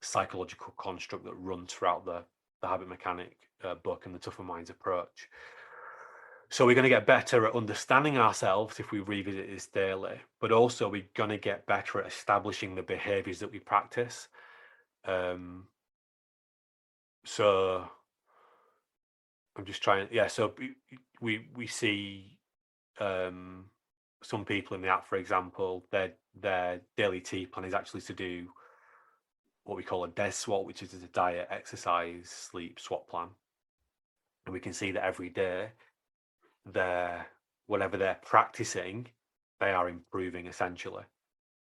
psychological construct that runs throughout the Habit Mechanic book and the Tougher Minds approach. So we're going to get better at understanding ourselves if we revisit this daily, but also we're going to get better at establishing the behaviors that we practice. So I'm just trying. Yeah. So we see some people in the app, for example, their daily T plan is actually to do what we call a DES swap, which is a diet, exercise, sleep swap plan. And we can see that every day, whatever they're practicing, they are improving essentially.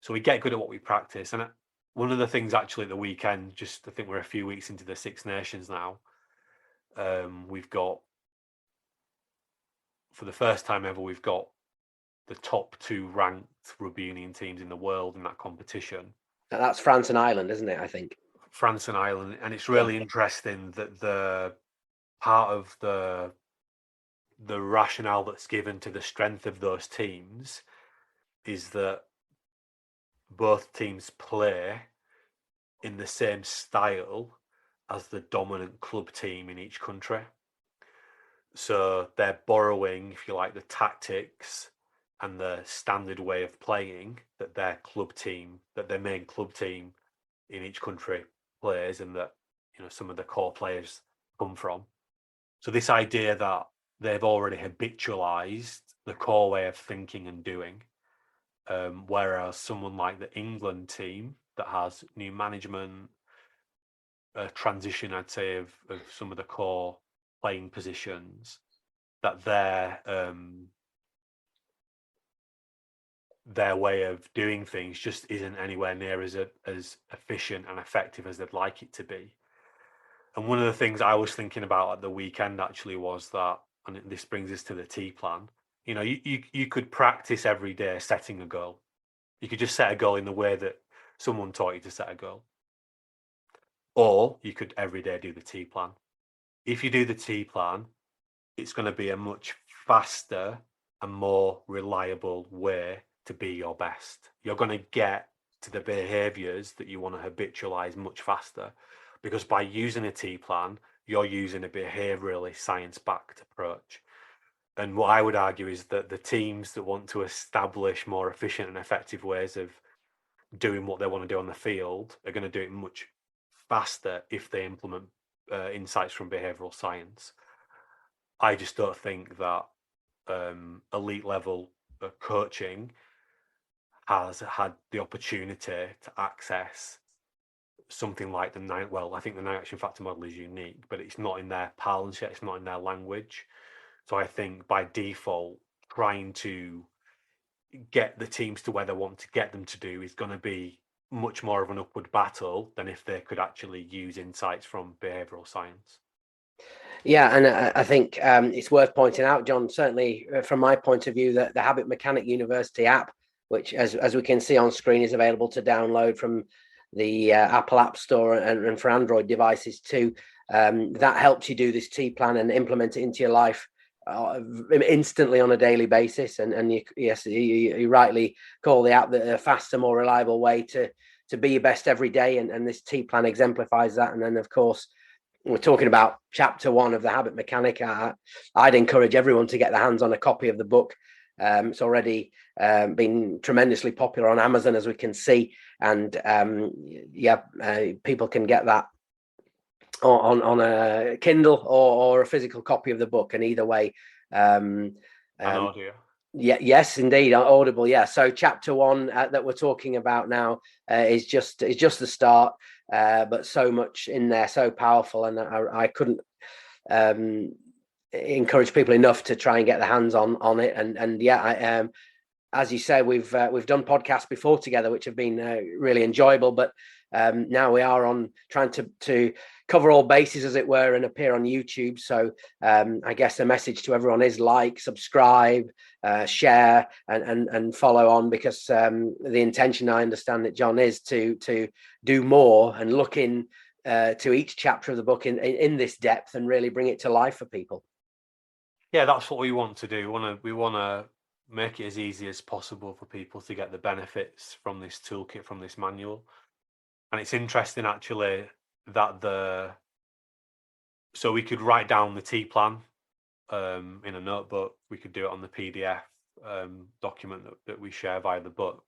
So we get good at what we practice. And one of the things actually at the weekend, I think we're a few weeks into the Six Nations now. We've got, for the first time ever, we've got the top 2 ranked rugby union teams in the world in that competition. That's France and Ireland, isn't it? I think France and Ireland, and it's really interesting that the part of the rationale that's given to the strength of those teams is that both teams play in the same style as the dominant club team in each country. So they're borrowing, if you like, the tactics and the standard way of playing that their main club team in each country plays, and that, you know, some of the core players come from. So this idea that they've already habitualized the core way of thinking and doing. Whereas someone like the England team that has new management, transition, I'd say, of some of the core playing positions, that their way of doing things just isn't anywhere near as efficient and effective as they'd like it to be. And one of the things I was thinking about at the weekend actually was that, and this brings us to the T plan. You know, you could practice every day setting a goal. You could just set a goal in the way that someone taught you to set a goal. Or you could every day do the T plan. If you do the T plan, it's going to be a much faster and more reliable way to be your best. You're going to get to the behaviors that you want to habitualize much faster, because by using a T plan, you're using a behaviorally science-backed approach. And what I would argue is that the teams that want to establish more efficient and effective ways of doing what they want to do on the field are going to do it much faster if they implement insights from behavioral science. I just don't think that elite level coaching has had the opportunity to access something like the nine. Well, I think the 9 action factor model is unique, but it's not in their parlance yet. It's not in their language. So I think by default, trying to get the teams to where they want to get them to do is going to be much more of an upward battle than if they could actually use insights from behavioral science. Yeah, and I think it's worth pointing out, John, certainly from my point of view, that the Habit Mechanic University app, which as we can see on screen is available to download from the Apple App Store and for Android devices too, that helps you do this T plan and implement it into your life instantly on a daily basis. And you rightly call the app the faster, more reliable way to be your best every day. And this T plan exemplifies that. And then, of course, we're talking about chapter 1 of the Habit Mechanic. I'd encourage everyone to get their hands on a copy of the book. It's already been tremendously popular on Amazon, as we can see, and people can get that on a Kindle or a physical copy of the book. And either way, An audio. Yeah, yes, indeed, Audible. Yeah. So chapter 1 that we're talking about now is just the start, but so much in there, so powerful, and I couldn't encourage people enough to try and get their hands on it. And yeah, as you say, we've done podcasts before together, which have been really enjoyable. But now we are on trying to cover all bases, as it were, and appear on YouTube. So I guess the message to everyone is like, subscribe, share, and follow on, because the intention, I understand that, John, is to do more and look in to each chapter of the book in this depth and really bring it to life for people. Yeah, that's what we want to do. We want to make it as easy as possible for people to get the benefits from this toolkit, from this manual. And it's interesting actually that so we could write down the T plan in a notebook. We could do it on the PDF document that we share via the book.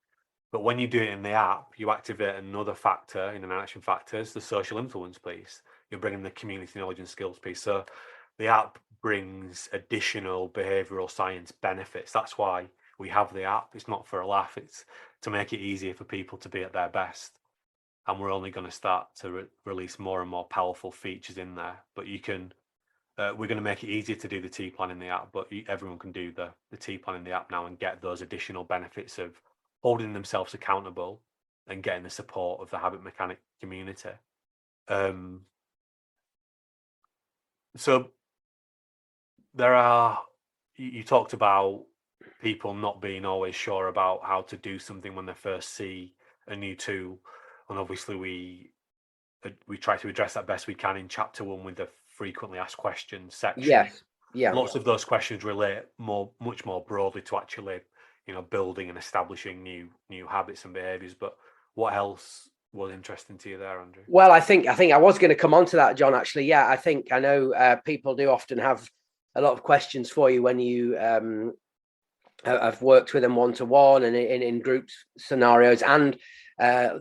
But when you do it in the app, you activate another factor in the 9 action factors, the social influence piece. You're bringing the community knowledge and skills piece. So the app brings additional behavioral science benefits. That's why we have the app. It's not for a laugh. It's to make it easier for people to be at their best. And we're only going to start to release more and more powerful features in there. But you can, we're going to make it easier to do the T plan in the app, but everyone can do the T plan in the app now and get those additional benefits of holding themselves accountable and getting the support of the Habit Mechanic community. So you talked about people not being always sure about how to do something when they first see a new tool. And obviously we try to address that best we can in chapter 1 with the frequently asked questions section. Yes. Yeah. Lots of those questions relate much more broadly to actually, building and establishing new habits and behaviors. But what else was interesting to you there, Andrew? Well, I think I was going to come on to that, John, actually. Yeah, I know people do often have a lot of questions for you when you have worked with them one-to-one and in group scenarios, and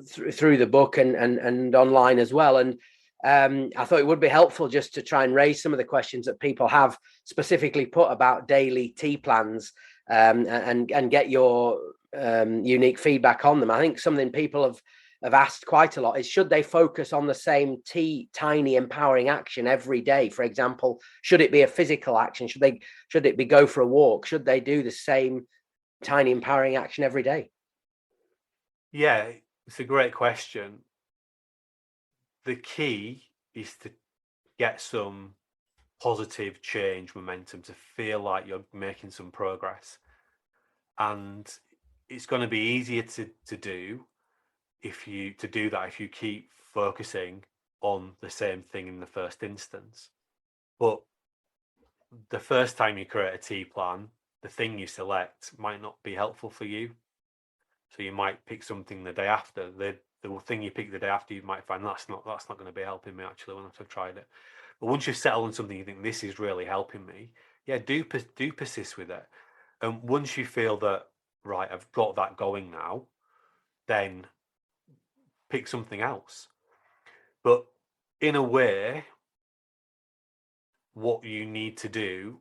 through the book and online as well. And I thought it would be helpful just to try and raise some of the questions that people have specifically put about daily tea plans, and get your unique feedback on them. I think something people have asked quite a lot is, should they focus on the same tiny empowering action every day? For example, should it be a physical action? Should it be go for a walk? Should they do the same tiny empowering action every day? Yeah, it's a great question. The key is to get some positive change momentum, to feel like you're making some progress. And it's going to be easier to do if you keep focusing on the same thing in the first instance. But the first time you create a tea plan, the thing you select might not be helpful for you. So you might pick something the day after. The thing you pick the day after, you might find that's not going to be helping me actually when I've tried it. But once you've settled on something, you think this is really helping me. Yeah, do persist with it. And once you feel that, right, I've got that going now, then pick something else. But in a way, what you need to do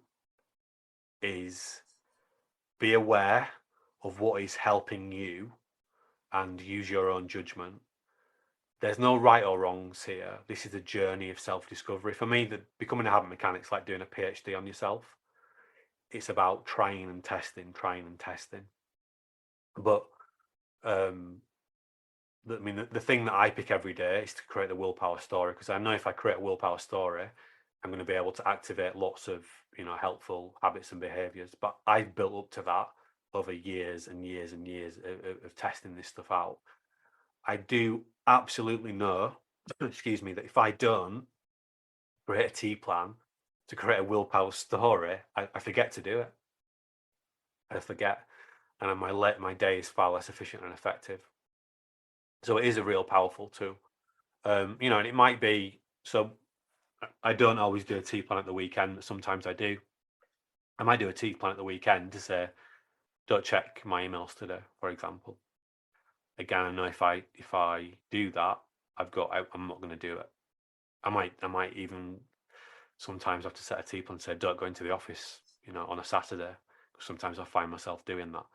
is be aware of what is helping you and use your own judgment. There's no right or wrongs here. This is a journey of self-discovery. For me, becoming a habit mechanic is like doing a PhD on yourself. It's about trying and testing. But the thing that I pick every day is to create the willpower story, because I know if I create a willpower story, I'm going to be able to activate lots of helpful habits and behaviors. But I've built up to that over years and years and years of testing this stuff out. I do absolutely know, excuse me, that if I don't create a tea plan to create a willpower story, I forget to do it. I forget, and my day is far less efficient and effective. So it is a real powerful tool. And it might be, so I don't always do a tea plan at the weekend, but sometimes I do. I might do a tea plan at the weekend to say, don't check my emails today, for example. Again, I know if I do that, I'm not going to do it. I might even sometimes have to set a tea plan and say, don't go into the office, on a Saturday. Sometimes I find myself doing that.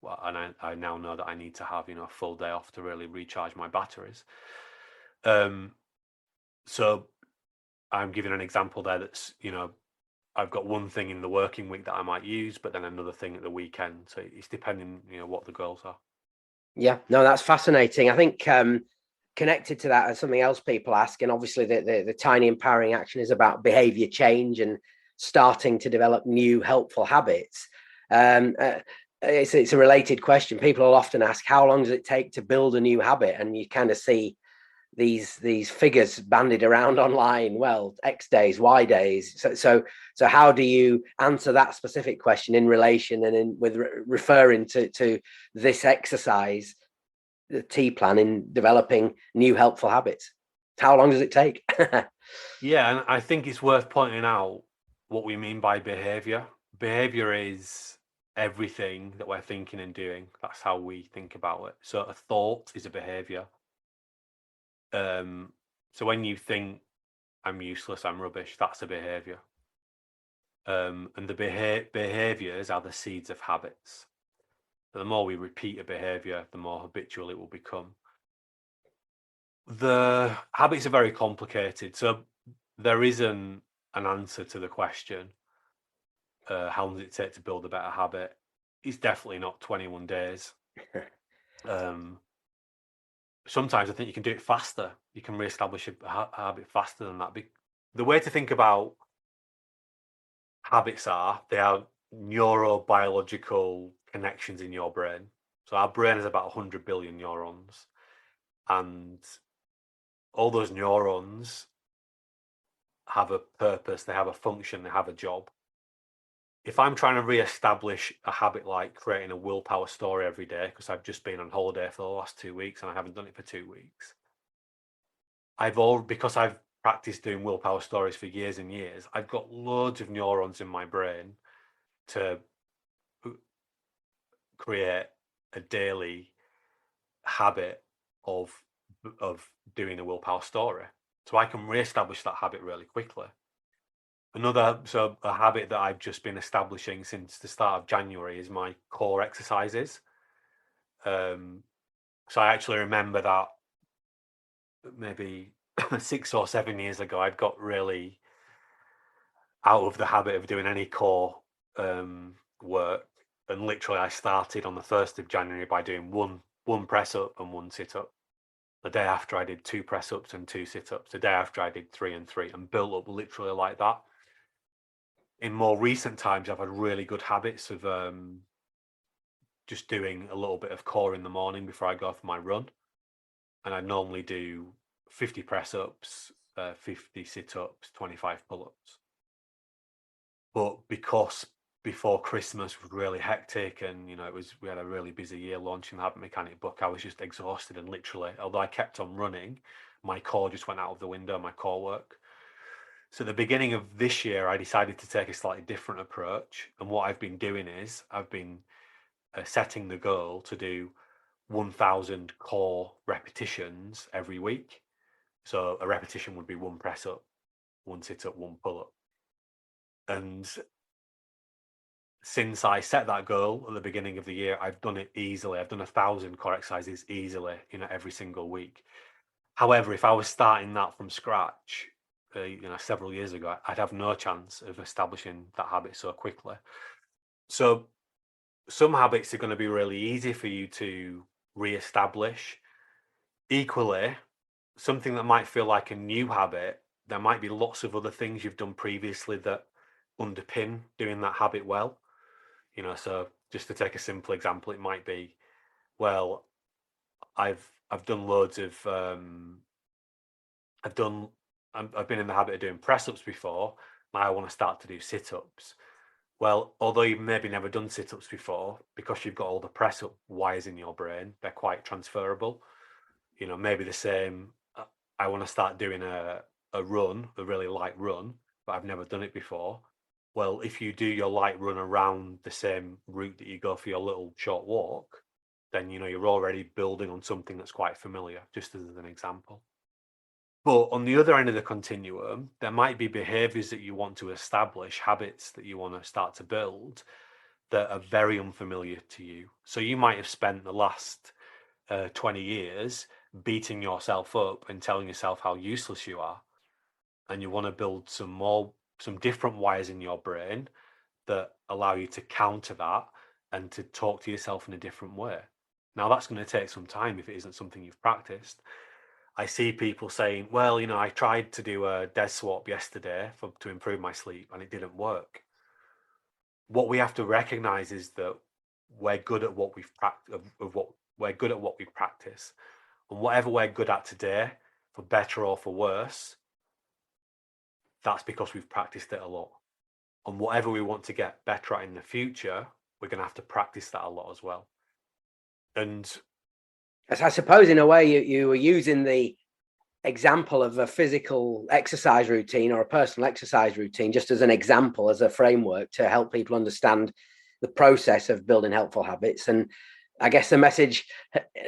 Well, and I now know that I need to have, a full day off to really recharge my batteries. So I'm giving an example there that's, I've got one thing in the working week that I might use, but then another thing at the weekend. So it's depending, what the goals are. Yeah, no, that's fascinating. I think connected to that, and something else people ask, and obviously the tiny empowering action is about behavior change and starting to develop new helpful habits. It's a related question. People will often ask, how long does it take to build a new habit? And you kind of see these figures bandied around online. Well, X days, Y days. So how do you answer that specific question in relation and with referring to this exercise, the T plan in developing new helpful habits? How long does it take? Yeah, and I think it's worth pointing out what we mean by behavior. Behavior is everything that we're thinking and doing. That's how we think about it. So a thought is a behavior. So when you think I'm useless, I'm rubbish, that's a behavior. And the behaviors are the seeds of habits. The more we repeat a behavior, the more habitual it will become. The habits are very complicated, so there isn't an answer to the question, how long does it take to build a better habit? It's definitely not 21 days. Sometimes I think you can do it faster. You can reestablish a habit faster than that. The way to think about habits they are neurobiological connections in your brain. So our brain is about 100 billion neurons, and all those neurons have a purpose, they have a function, they have a job. If I'm trying to re-establish a habit like creating a willpower story every day, because I've just been on holiday for the last 2 weeks and I haven't done it for 2 weeks, because I've practiced doing willpower stories for years and years, I've got loads of neurons in my brain to create a daily habit of doing a willpower story. So I can re-establish that habit really quickly. A habit that I've just been establishing since the start of January is my core exercises. So I actually remember that maybe 6 or 7 years ago, I'd got really out of the habit of doing any core work. And literally I started on the 1st of January by doing one press up and one sit up. The day after I did 2 press ups and 2 sit ups. The day after I did 3 and 3, and built up literally like that. In more recent times, I've had really good habits of just doing a little bit of core in the morning before I go for my run. And I normally do 50 press ups, 50 sit ups, 25 pull ups. But because before Christmas was really hectic, and we had a really busy year launching the Habit Mechanic book, I was just exhausted, and literally, although I kept on running, my core just went out of the window, my core work. So at the beginning of this year, I decided to take a slightly different approach. And what I've been doing is I've been setting the goal to do 1,000 core repetitions every week. So a repetition would be 1 press up, 1 sit up, 1 pull up. And since I set that goal at the beginning of the year, I've done it easily. I've done 1,000 core exercises easily, every single week. However, if I was starting that from scratch, several years ago, I'd have no chance of establishing that habit so quickly. So some habits are going to be really easy for you to re-establish. Equally, something that might feel like a new habit, there might be lots of other things you've done previously that underpin doing that habit well. So just to take a simple example, it might be, well, I've done loads of I've been in the habit of doing press ups before. Now I want to start to do sit ups. Well, although you've maybe never done sit ups before, because you've got all the press up wires in your brain, they're quite transferable. Maybe the same. I want to start doing a run, a really light run, but I've never done it before. Well, if you do your light run around the same route that you go for your little short walk, then you're already building on something that's quite familiar, just as an example. But on the other end of the continuum, there might be behaviors that you want to establish, habits that you want to start to build that are very unfamiliar to you. So you might have spent the last 20 years beating yourself up and telling yourself how useless you are. And you want to build some different wires in your brain that allow you to counter that and to talk to yourself in a different way. Now, that's going to take some time if it isn't something you've practiced. I see people saying, well, I tried to do a dead swap yesterday to improve my sleep and it didn't work. What we have to recognize is that we're good at what we've we're good at what we practice. And whatever we're good at today, for better or for worse, that's because we've practiced it a lot. And whatever we want to get better at in the future, we're going to have to practice that a lot as well. And as I suppose in a way you were using the example of a physical exercise routine or a personal exercise routine just as an example, as a framework to help people understand the process of building helpful habits. And I guess the message,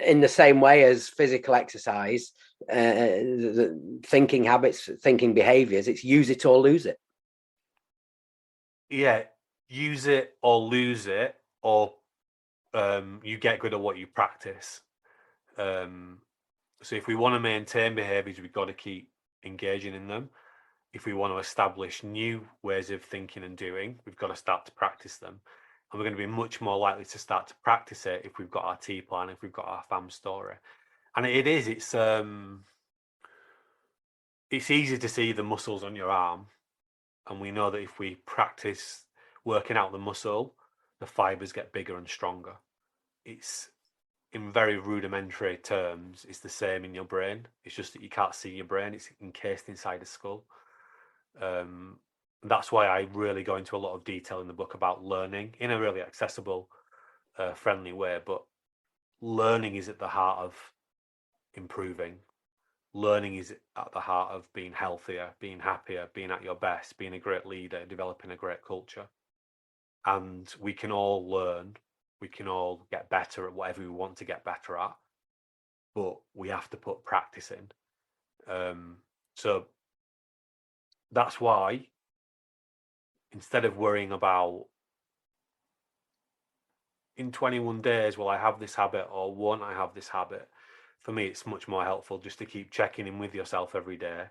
in the same way as physical exercise, thinking habits, thinking behaviors, it's use it or lose it. Yeah, use it or lose it, or you get good at what you practice. So if we want to maintain behaviors, we've got to keep engaging in them. If we want to establish new ways of thinking and doing, we've got to start to practice them. And we're going to be much more likely to start to practice it if we've got our T plan, if we've got our FAM story. And it's easy to see the muscles on your arm. And we know that if we practice working out the muscle, the fibers get bigger and stronger. It's, in very rudimentary terms, it's the same in your brain. It's just that you can't see your brain. It's encased inside a skull. That's why I really go into a lot of detail in the book about learning in a really accessible, friendly way. But learning is at the heart of improving. Learning is at the heart of being healthier, being happier, being at your best, being a great leader, developing a great culture. And we can all learn. We can all get better at whatever we want to get better at, but we have to put practice in. So that's why, instead of worrying about in 21 days, will I have this habit or won't I have this habit? For me, it's much more helpful just to keep checking in with yourself every day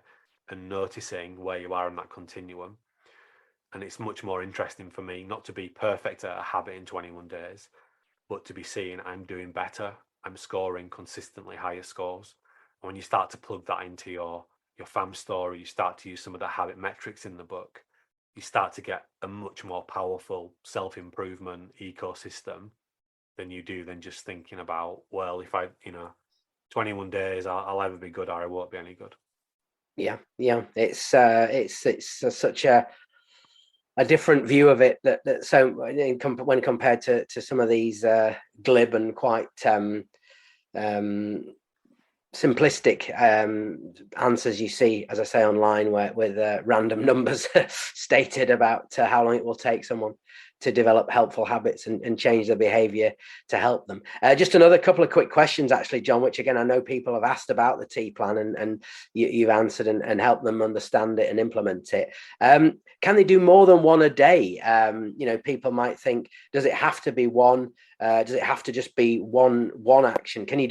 and noticing where you are in that continuum. And it's much more interesting for me not to be perfect at a habit in 21 days, but to be seeing I'm doing better. I'm scoring consistently higher scores. And when you start to plug that into your FAM story, you start to use some of the habit metrics in the book, you start to get a much more powerful self-improvement ecosystem than you do than just thinking about, well, if I, 21 days, I'll either be good or I won't be any good. Yeah. It's such a different view of it that so when compared to some of these glib and quite simplistic answers you see, as I say, online, with random numbers stated about how long it will take someone to develop helpful habits and change their behavior to help them. Just another couple of quick questions, actually, John, which again I know people have asked about the T plan, and you've answered and helped them understand it and implement it. Can they do more than one a day? People might think, does it have to be one? Does it have to just be one action? Can you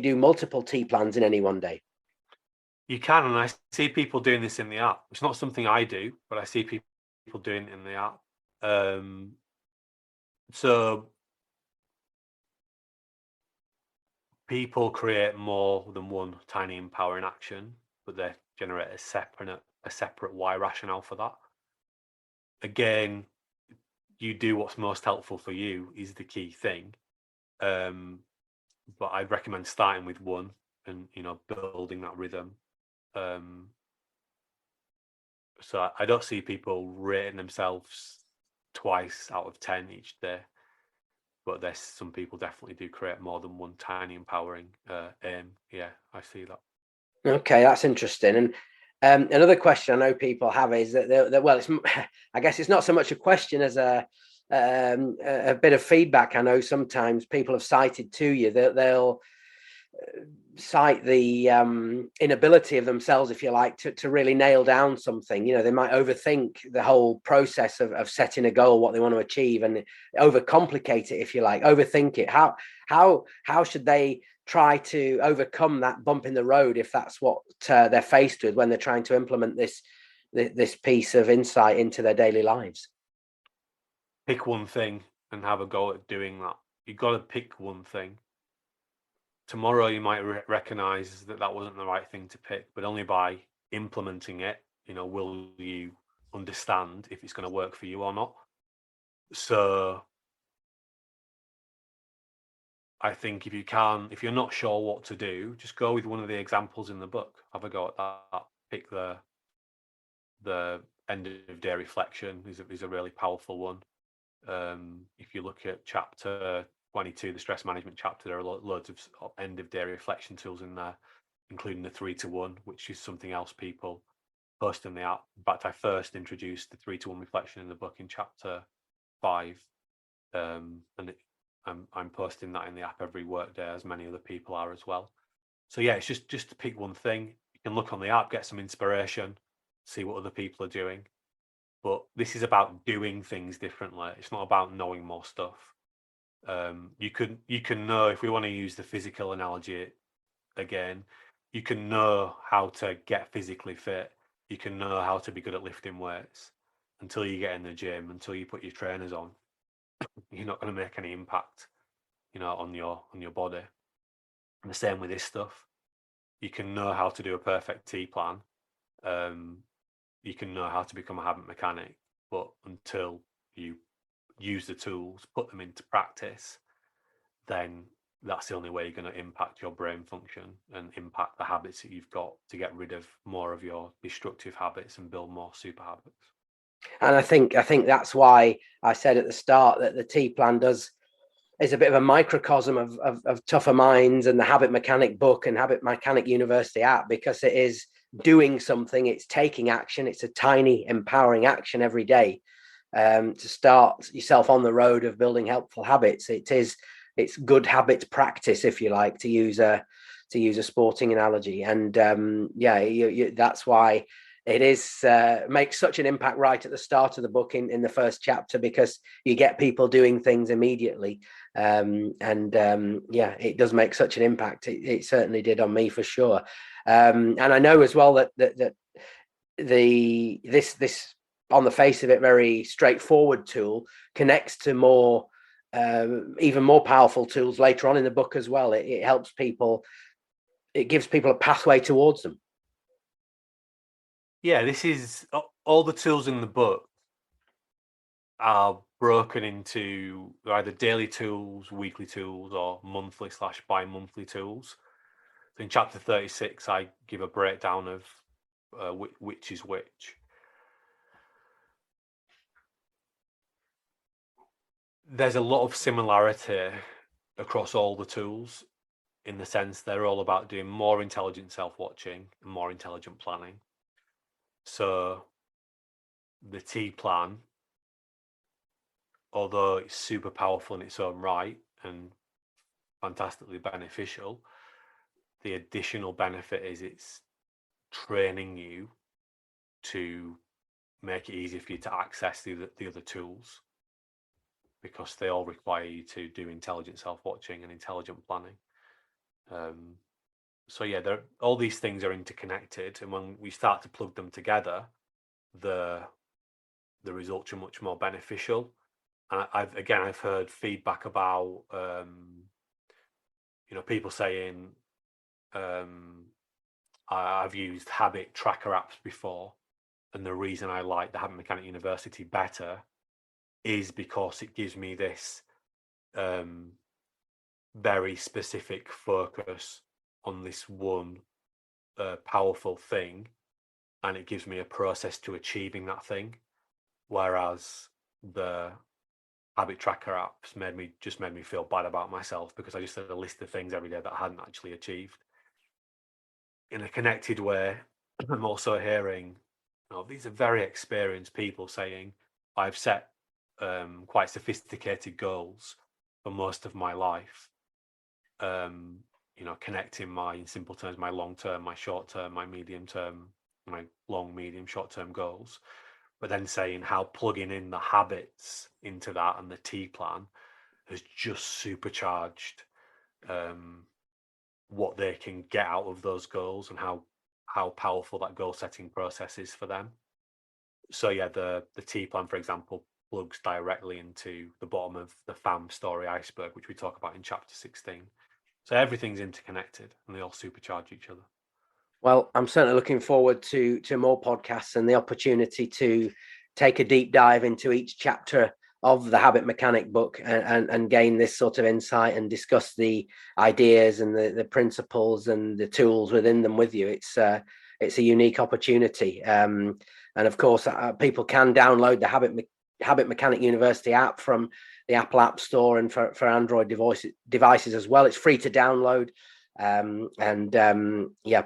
do multiple T plans in any one day? You can, and I see people doing this in the app. It's not something I do, but I see people doing it in the app. So people create more than one tiny empowering action, but they generate a separate why rationale for that. Again, you do what's most helpful for you is the key thing. But I'd recommend starting with one and building that rhythm. So I don't see people rating themselves twice out of 10 each day, but there's some people definitely do create more than one tiny empowering aim. Yeah, I see that. Okay, that's interesting. And another question I know people have is that well, I guess it's not so much a question as a bit of feedback. I know sometimes people have cited to you that they'll cite the inability of themselves, if you like, to really nail down something. They might overthink the whole process of setting a goal, what they want to achieve, and overcomplicate it, if you like, overthink it. How should they try to overcome that bump in the road if that's what they're faced with when they're trying to implement this piece of insight into their daily lives? Pick one thing and have a go at doing that. You've got to pick one thing. Tomorrow you might recognize that wasn't the right thing to pick, but only by implementing it, will you understand if it's going to work for you or not. So I think if you're not sure what to do, just go with one of the examples in the book. Have a go at that. Pick the end of day reflection is a really powerful one. If you look at chapter 22, the stress management chapter, there are loads of end of day reflection tools in there, including the 3-to-1, which is something else people post in the app. In fact, I first introduced the 3-to-1 reflection in the book in chapter 5, and I'm posting that in the app every work day, as many other people are as well. So yeah, it's just to pick one thing. You can look on the app, get some inspiration, see what other people are doing. But this is about doing things differently. It's not about knowing more stuff. You can know, if we want to use the physical analogy again, you can know how to get physically fit. You can know how to be good at lifting weights until you get in the gym, until you put your trainers on. You're not going to make any impact, on your body. And the same with this stuff. You can know how to do a perfect T plan. You can know how to become a habit mechanic, but until you use the tools, put them into practice, then that's the only way you're going to impact your brain function and impact the habits that you've got to get rid of more of your destructive habits and build more super habits. And I think that's why I said at the start that the T plan is a bit of a microcosm of Tougher Minds and the Habit Mechanic book and Habit Mechanic University app, because it is doing something, it's taking action, it's a tiny empowering action every day to start yourself on the road of building helpful habits. It is it's good habits practice, if you like, to use a sporting analogy. And that's why it is makes such an impact right at the start of the book in the first chapter, because you get people doing things immediately. It does make such an impact. It certainly did on me, for sure. And I know as well that this on the face of it very straightforward tool connects to more even more powerful tools later on in the book as well. It helps people, it gives people a pathway towards them. Yeah, this is all the tools in the book are broken into either daily tools, weekly tools, or monthly/bi-monthly tools. So in chapter 36, I give a breakdown of which is which. There's a lot of similarity across all the tools, in the sense they're all about doing more intelligent self-watching and more intelligent planning. So the T plan, although it's super powerful in its own right and fantastically beneficial, the additional benefit is it's training you to make it easy for you to access the other tools, because they all require you to do intelligent self-watching and intelligent planning. So yeah, all these things are interconnected, and when we start to plug them together, the results are much more beneficial. And I've heard feedback about people saying I've used habit tracker apps before, and the reason I like the Habit Mechanic University better is because it gives me this very specific focus on this one powerful thing, and it gives me a process to achieving that thing. Whereas the habit tracker apps made me feel bad about myself, because I just had a list of things every day that I hadn't actually achieved. In a connected way, I'm also hearing, these are very experienced people saying, I've set quite sophisticated goals for most of my life. Connecting in simple terms, my long term, my short term, my medium term, my long, medium, short term goals. But then saying how plugging in the habits into that and the T plan has just supercharged what they can get out of those goals, and how powerful that goal setting process is for them. So yeah, the T plan, for example, plugs directly into the bottom of the FAM story iceberg, which we talk about in chapter 16. So everything's interconnected and they all supercharge each other. Well, I'm certainly looking forward to more podcasts and the opportunity to take a deep dive into each chapter of the Habit Mechanic book, and gain this sort of insight and discuss the ideas and the principles and the tools within them with you. It's a unique opportunity. And of course, people can download the Habit Mechanic University app from the Apple App Store, and for Android devices as well. It's free to download.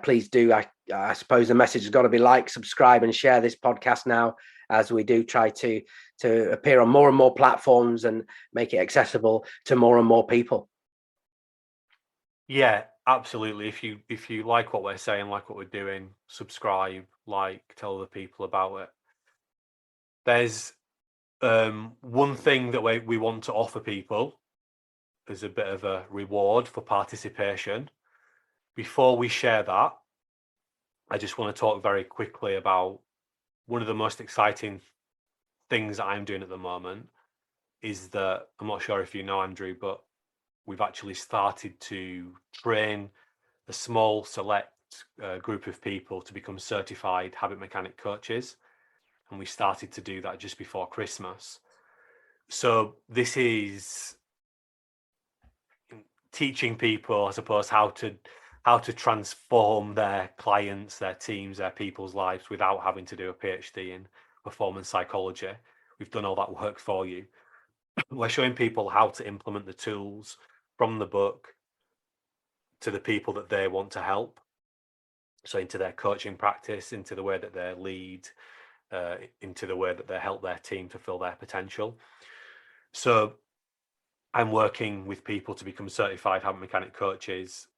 Please do. I suppose the message has got to be like, subscribe, and share this podcast now, as we do try to appear on more and more platforms and make it accessible to more and more people. Yeah, absolutely. If you like what we're saying, like what we're doing, subscribe, tell other people about it. There's one thing that we want to offer people as a bit of a reward for participation. Before we share that, I just want to talk very quickly about one of the most exciting things that I'm doing at the moment. Is that, I'm not sure if you know, Andrew, but we've actually started to train a small select group of people to become certified habit mechanic coaches. And we started to do that just before Christmas. So this is teaching people, I suppose, how to transform their clients, their teams, their people's lives without having to do a PhD in performance psychology. We've done all that work for you. We're showing people how to implement the tools from the book to the people that they want to help. So into their coaching practice, into the way that they lead, into the way that they help their team fulfill their potential. So I'm working with people to become certified habit mechanic coaches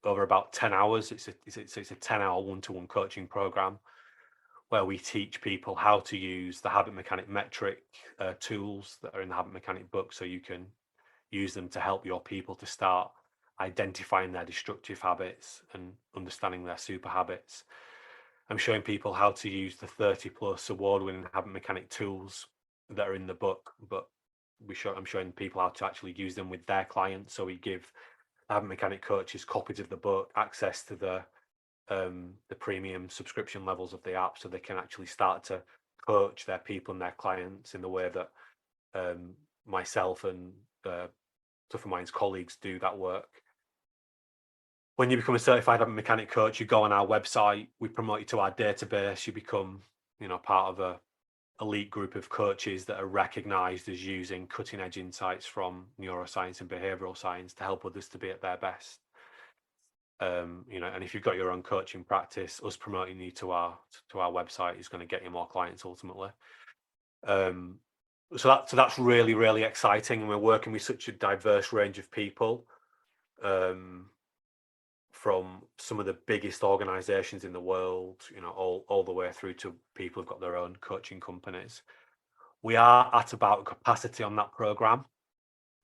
over about 10 hours. It's a 10-hour one-to-one coaching program where we teach people how to use the habit mechanic metric tools that are in the habit mechanic book, so you can use them to help your people to start identifying their destructive habits and understanding their super habits. I'm showing people how to use the 30+ award-winning habit mechanic tools that are in the book, but I'm showing people how to actually use them with their clients. So we give habit mechanic coaches copies of the book, access to the premium subscription levels of the app, so they can actually start to coach their people and their clients in the way that myself and Tougher Minds colleagues do that work. When you become a certified habit mechanic coach, you go on our website, we promote you to our database, you become, part of a elite group of coaches that are recognized as using cutting edge insights from neuroscience and behavioral science to help others to be at their best. And if you've got your own coaching practice, us promoting you to our website is going to get you more clients ultimately. So that's really, really exciting, and we're working with such a diverse range of people, from some of the biggest organizations in the world, all the way through to people who've got their own coaching companies. We are at about capacity on that program.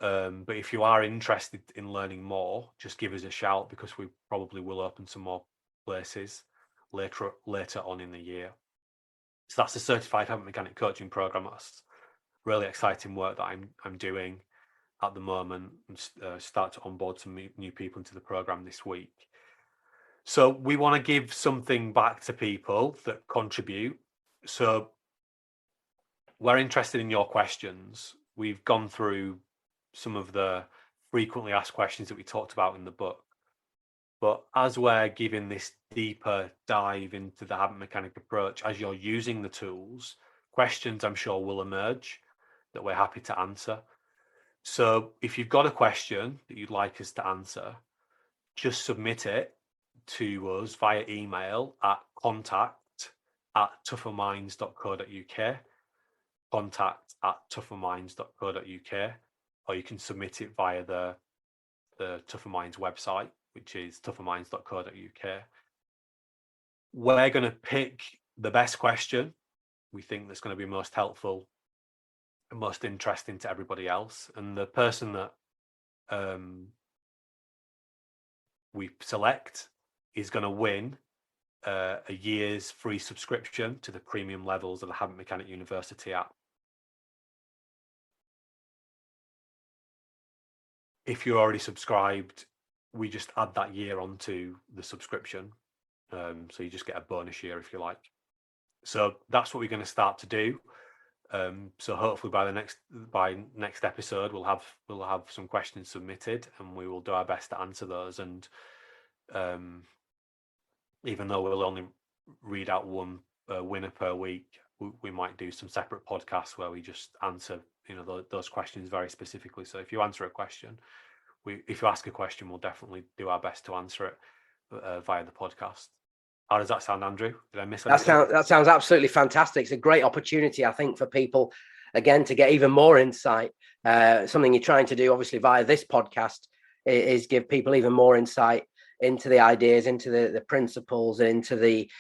But if you are interested in learning more, just give us a shout, because we probably will open some more places later on in the year. So that's the Certified Habit Mechanic Coaching Program. That's really exciting work that I'm doing at the moment, and start to onboard some new people into the program this week. So we want to give something back to people that contribute. So we're interested in your questions. We've gone through some of the frequently asked questions that we talked about in the book. But as we're giving this deeper dive into the habit mechanic approach, as you're using the tools, questions I'm sure will emerge that we're happy to answer. So if you've got a question that you'd like us to answer, just submit it to us via email at contact@tougherminds.co.uk, contact@tougherminds.co.uk, or you can submit it via the Tougher Minds website, which is tougherminds.co.uk. We're going to pick the best question we think that's going to be most helpful and most interesting to everybody else, and the person that we select is going to win a year's free subscription to the premium levels of the Habit Mechanic University app. If you're already subscribed, we just add that year onto the subscription. So you just get a bonus year, if you like. So that's what we're going to start to do. So hopefully by next episode, we'll have some questions submitted, and we will do our best to answer those. And even though we'll only read out one winner per week, we might do some separate podcasts where we just answer those questions very specifically. So if you answer a question, if you ask a question, we'll definitely do our best to answer it via the podcast. How does that sound, Andrew? Did I miss anything? That sounds absolutely fantastic. It's a great opportunity, I think, for people, again, to get even more insight. Something you're trying to do, obviously, via this podcast is give people even more insight into the ideas, into the principles, into the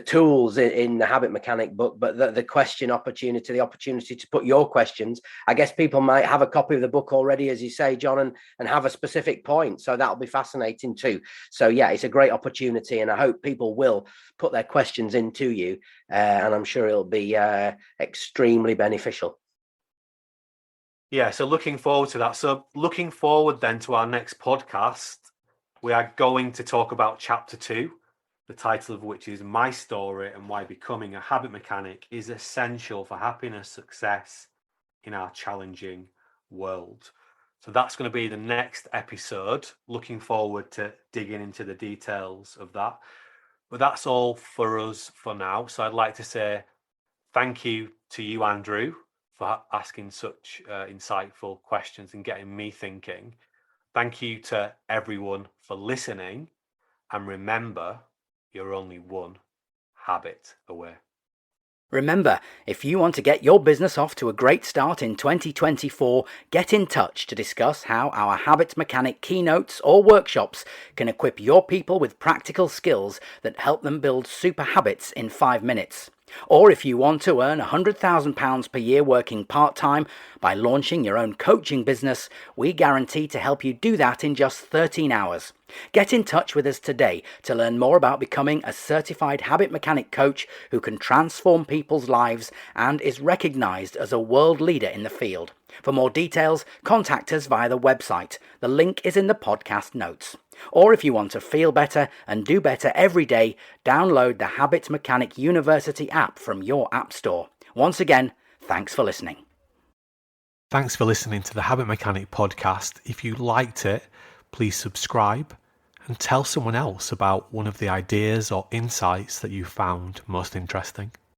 tools in the Habit Mechanic book. But the opportunity to put your questions. I guess people might have a copy of the book already, as you say, John, and have a specific point. So that'll be fascinating too. So yeah, it's a great opportunity, and I hope people will put their questions into you, and I'm sure it'll be extremely beneficial. Yeah, so looking forward to that. So looking forward then to our next podcast, we are going to talk about chapter 2, the title of which is My Story and Why Becoming a Habit Mechanic is Essential for Happiness, Success in Our Challenging World. So that's going to be the next episode. Looking forward to digging into the details of that. But that's all for us for now. So I'd like to say thank you to you, Andrew, for asking such insightful questions and getting me thinking. Thank you to everyone for listening, and remember, you're only one habit away. Remember, if you want to get your business off to a great start in 2024, get in touch to discuss how our Habits Mechanic keynotes or workshops can equip your people with practical skills that help them build super habits in 5 minutes. Or if you want to earn £100,000 per year working part-time by launching your own coaching business, we guarantee to help you do that in just 13 hours. Get in touch with us today to learn more about becoming a certified habit mechanic coach who can transform people's lives and is recognized as a world leader in the field. For more details, contact us via the website. The link is in the podcast notes. Or if you want to feel better and do better every day, download the Habits Mechanic University app from your app store. Once again, thanks for listening. Thanks for listening to the Habit Mechanic podcast. If you liked it, please subscribe and tell someone else about one of the ideas or insights that you found most interesting.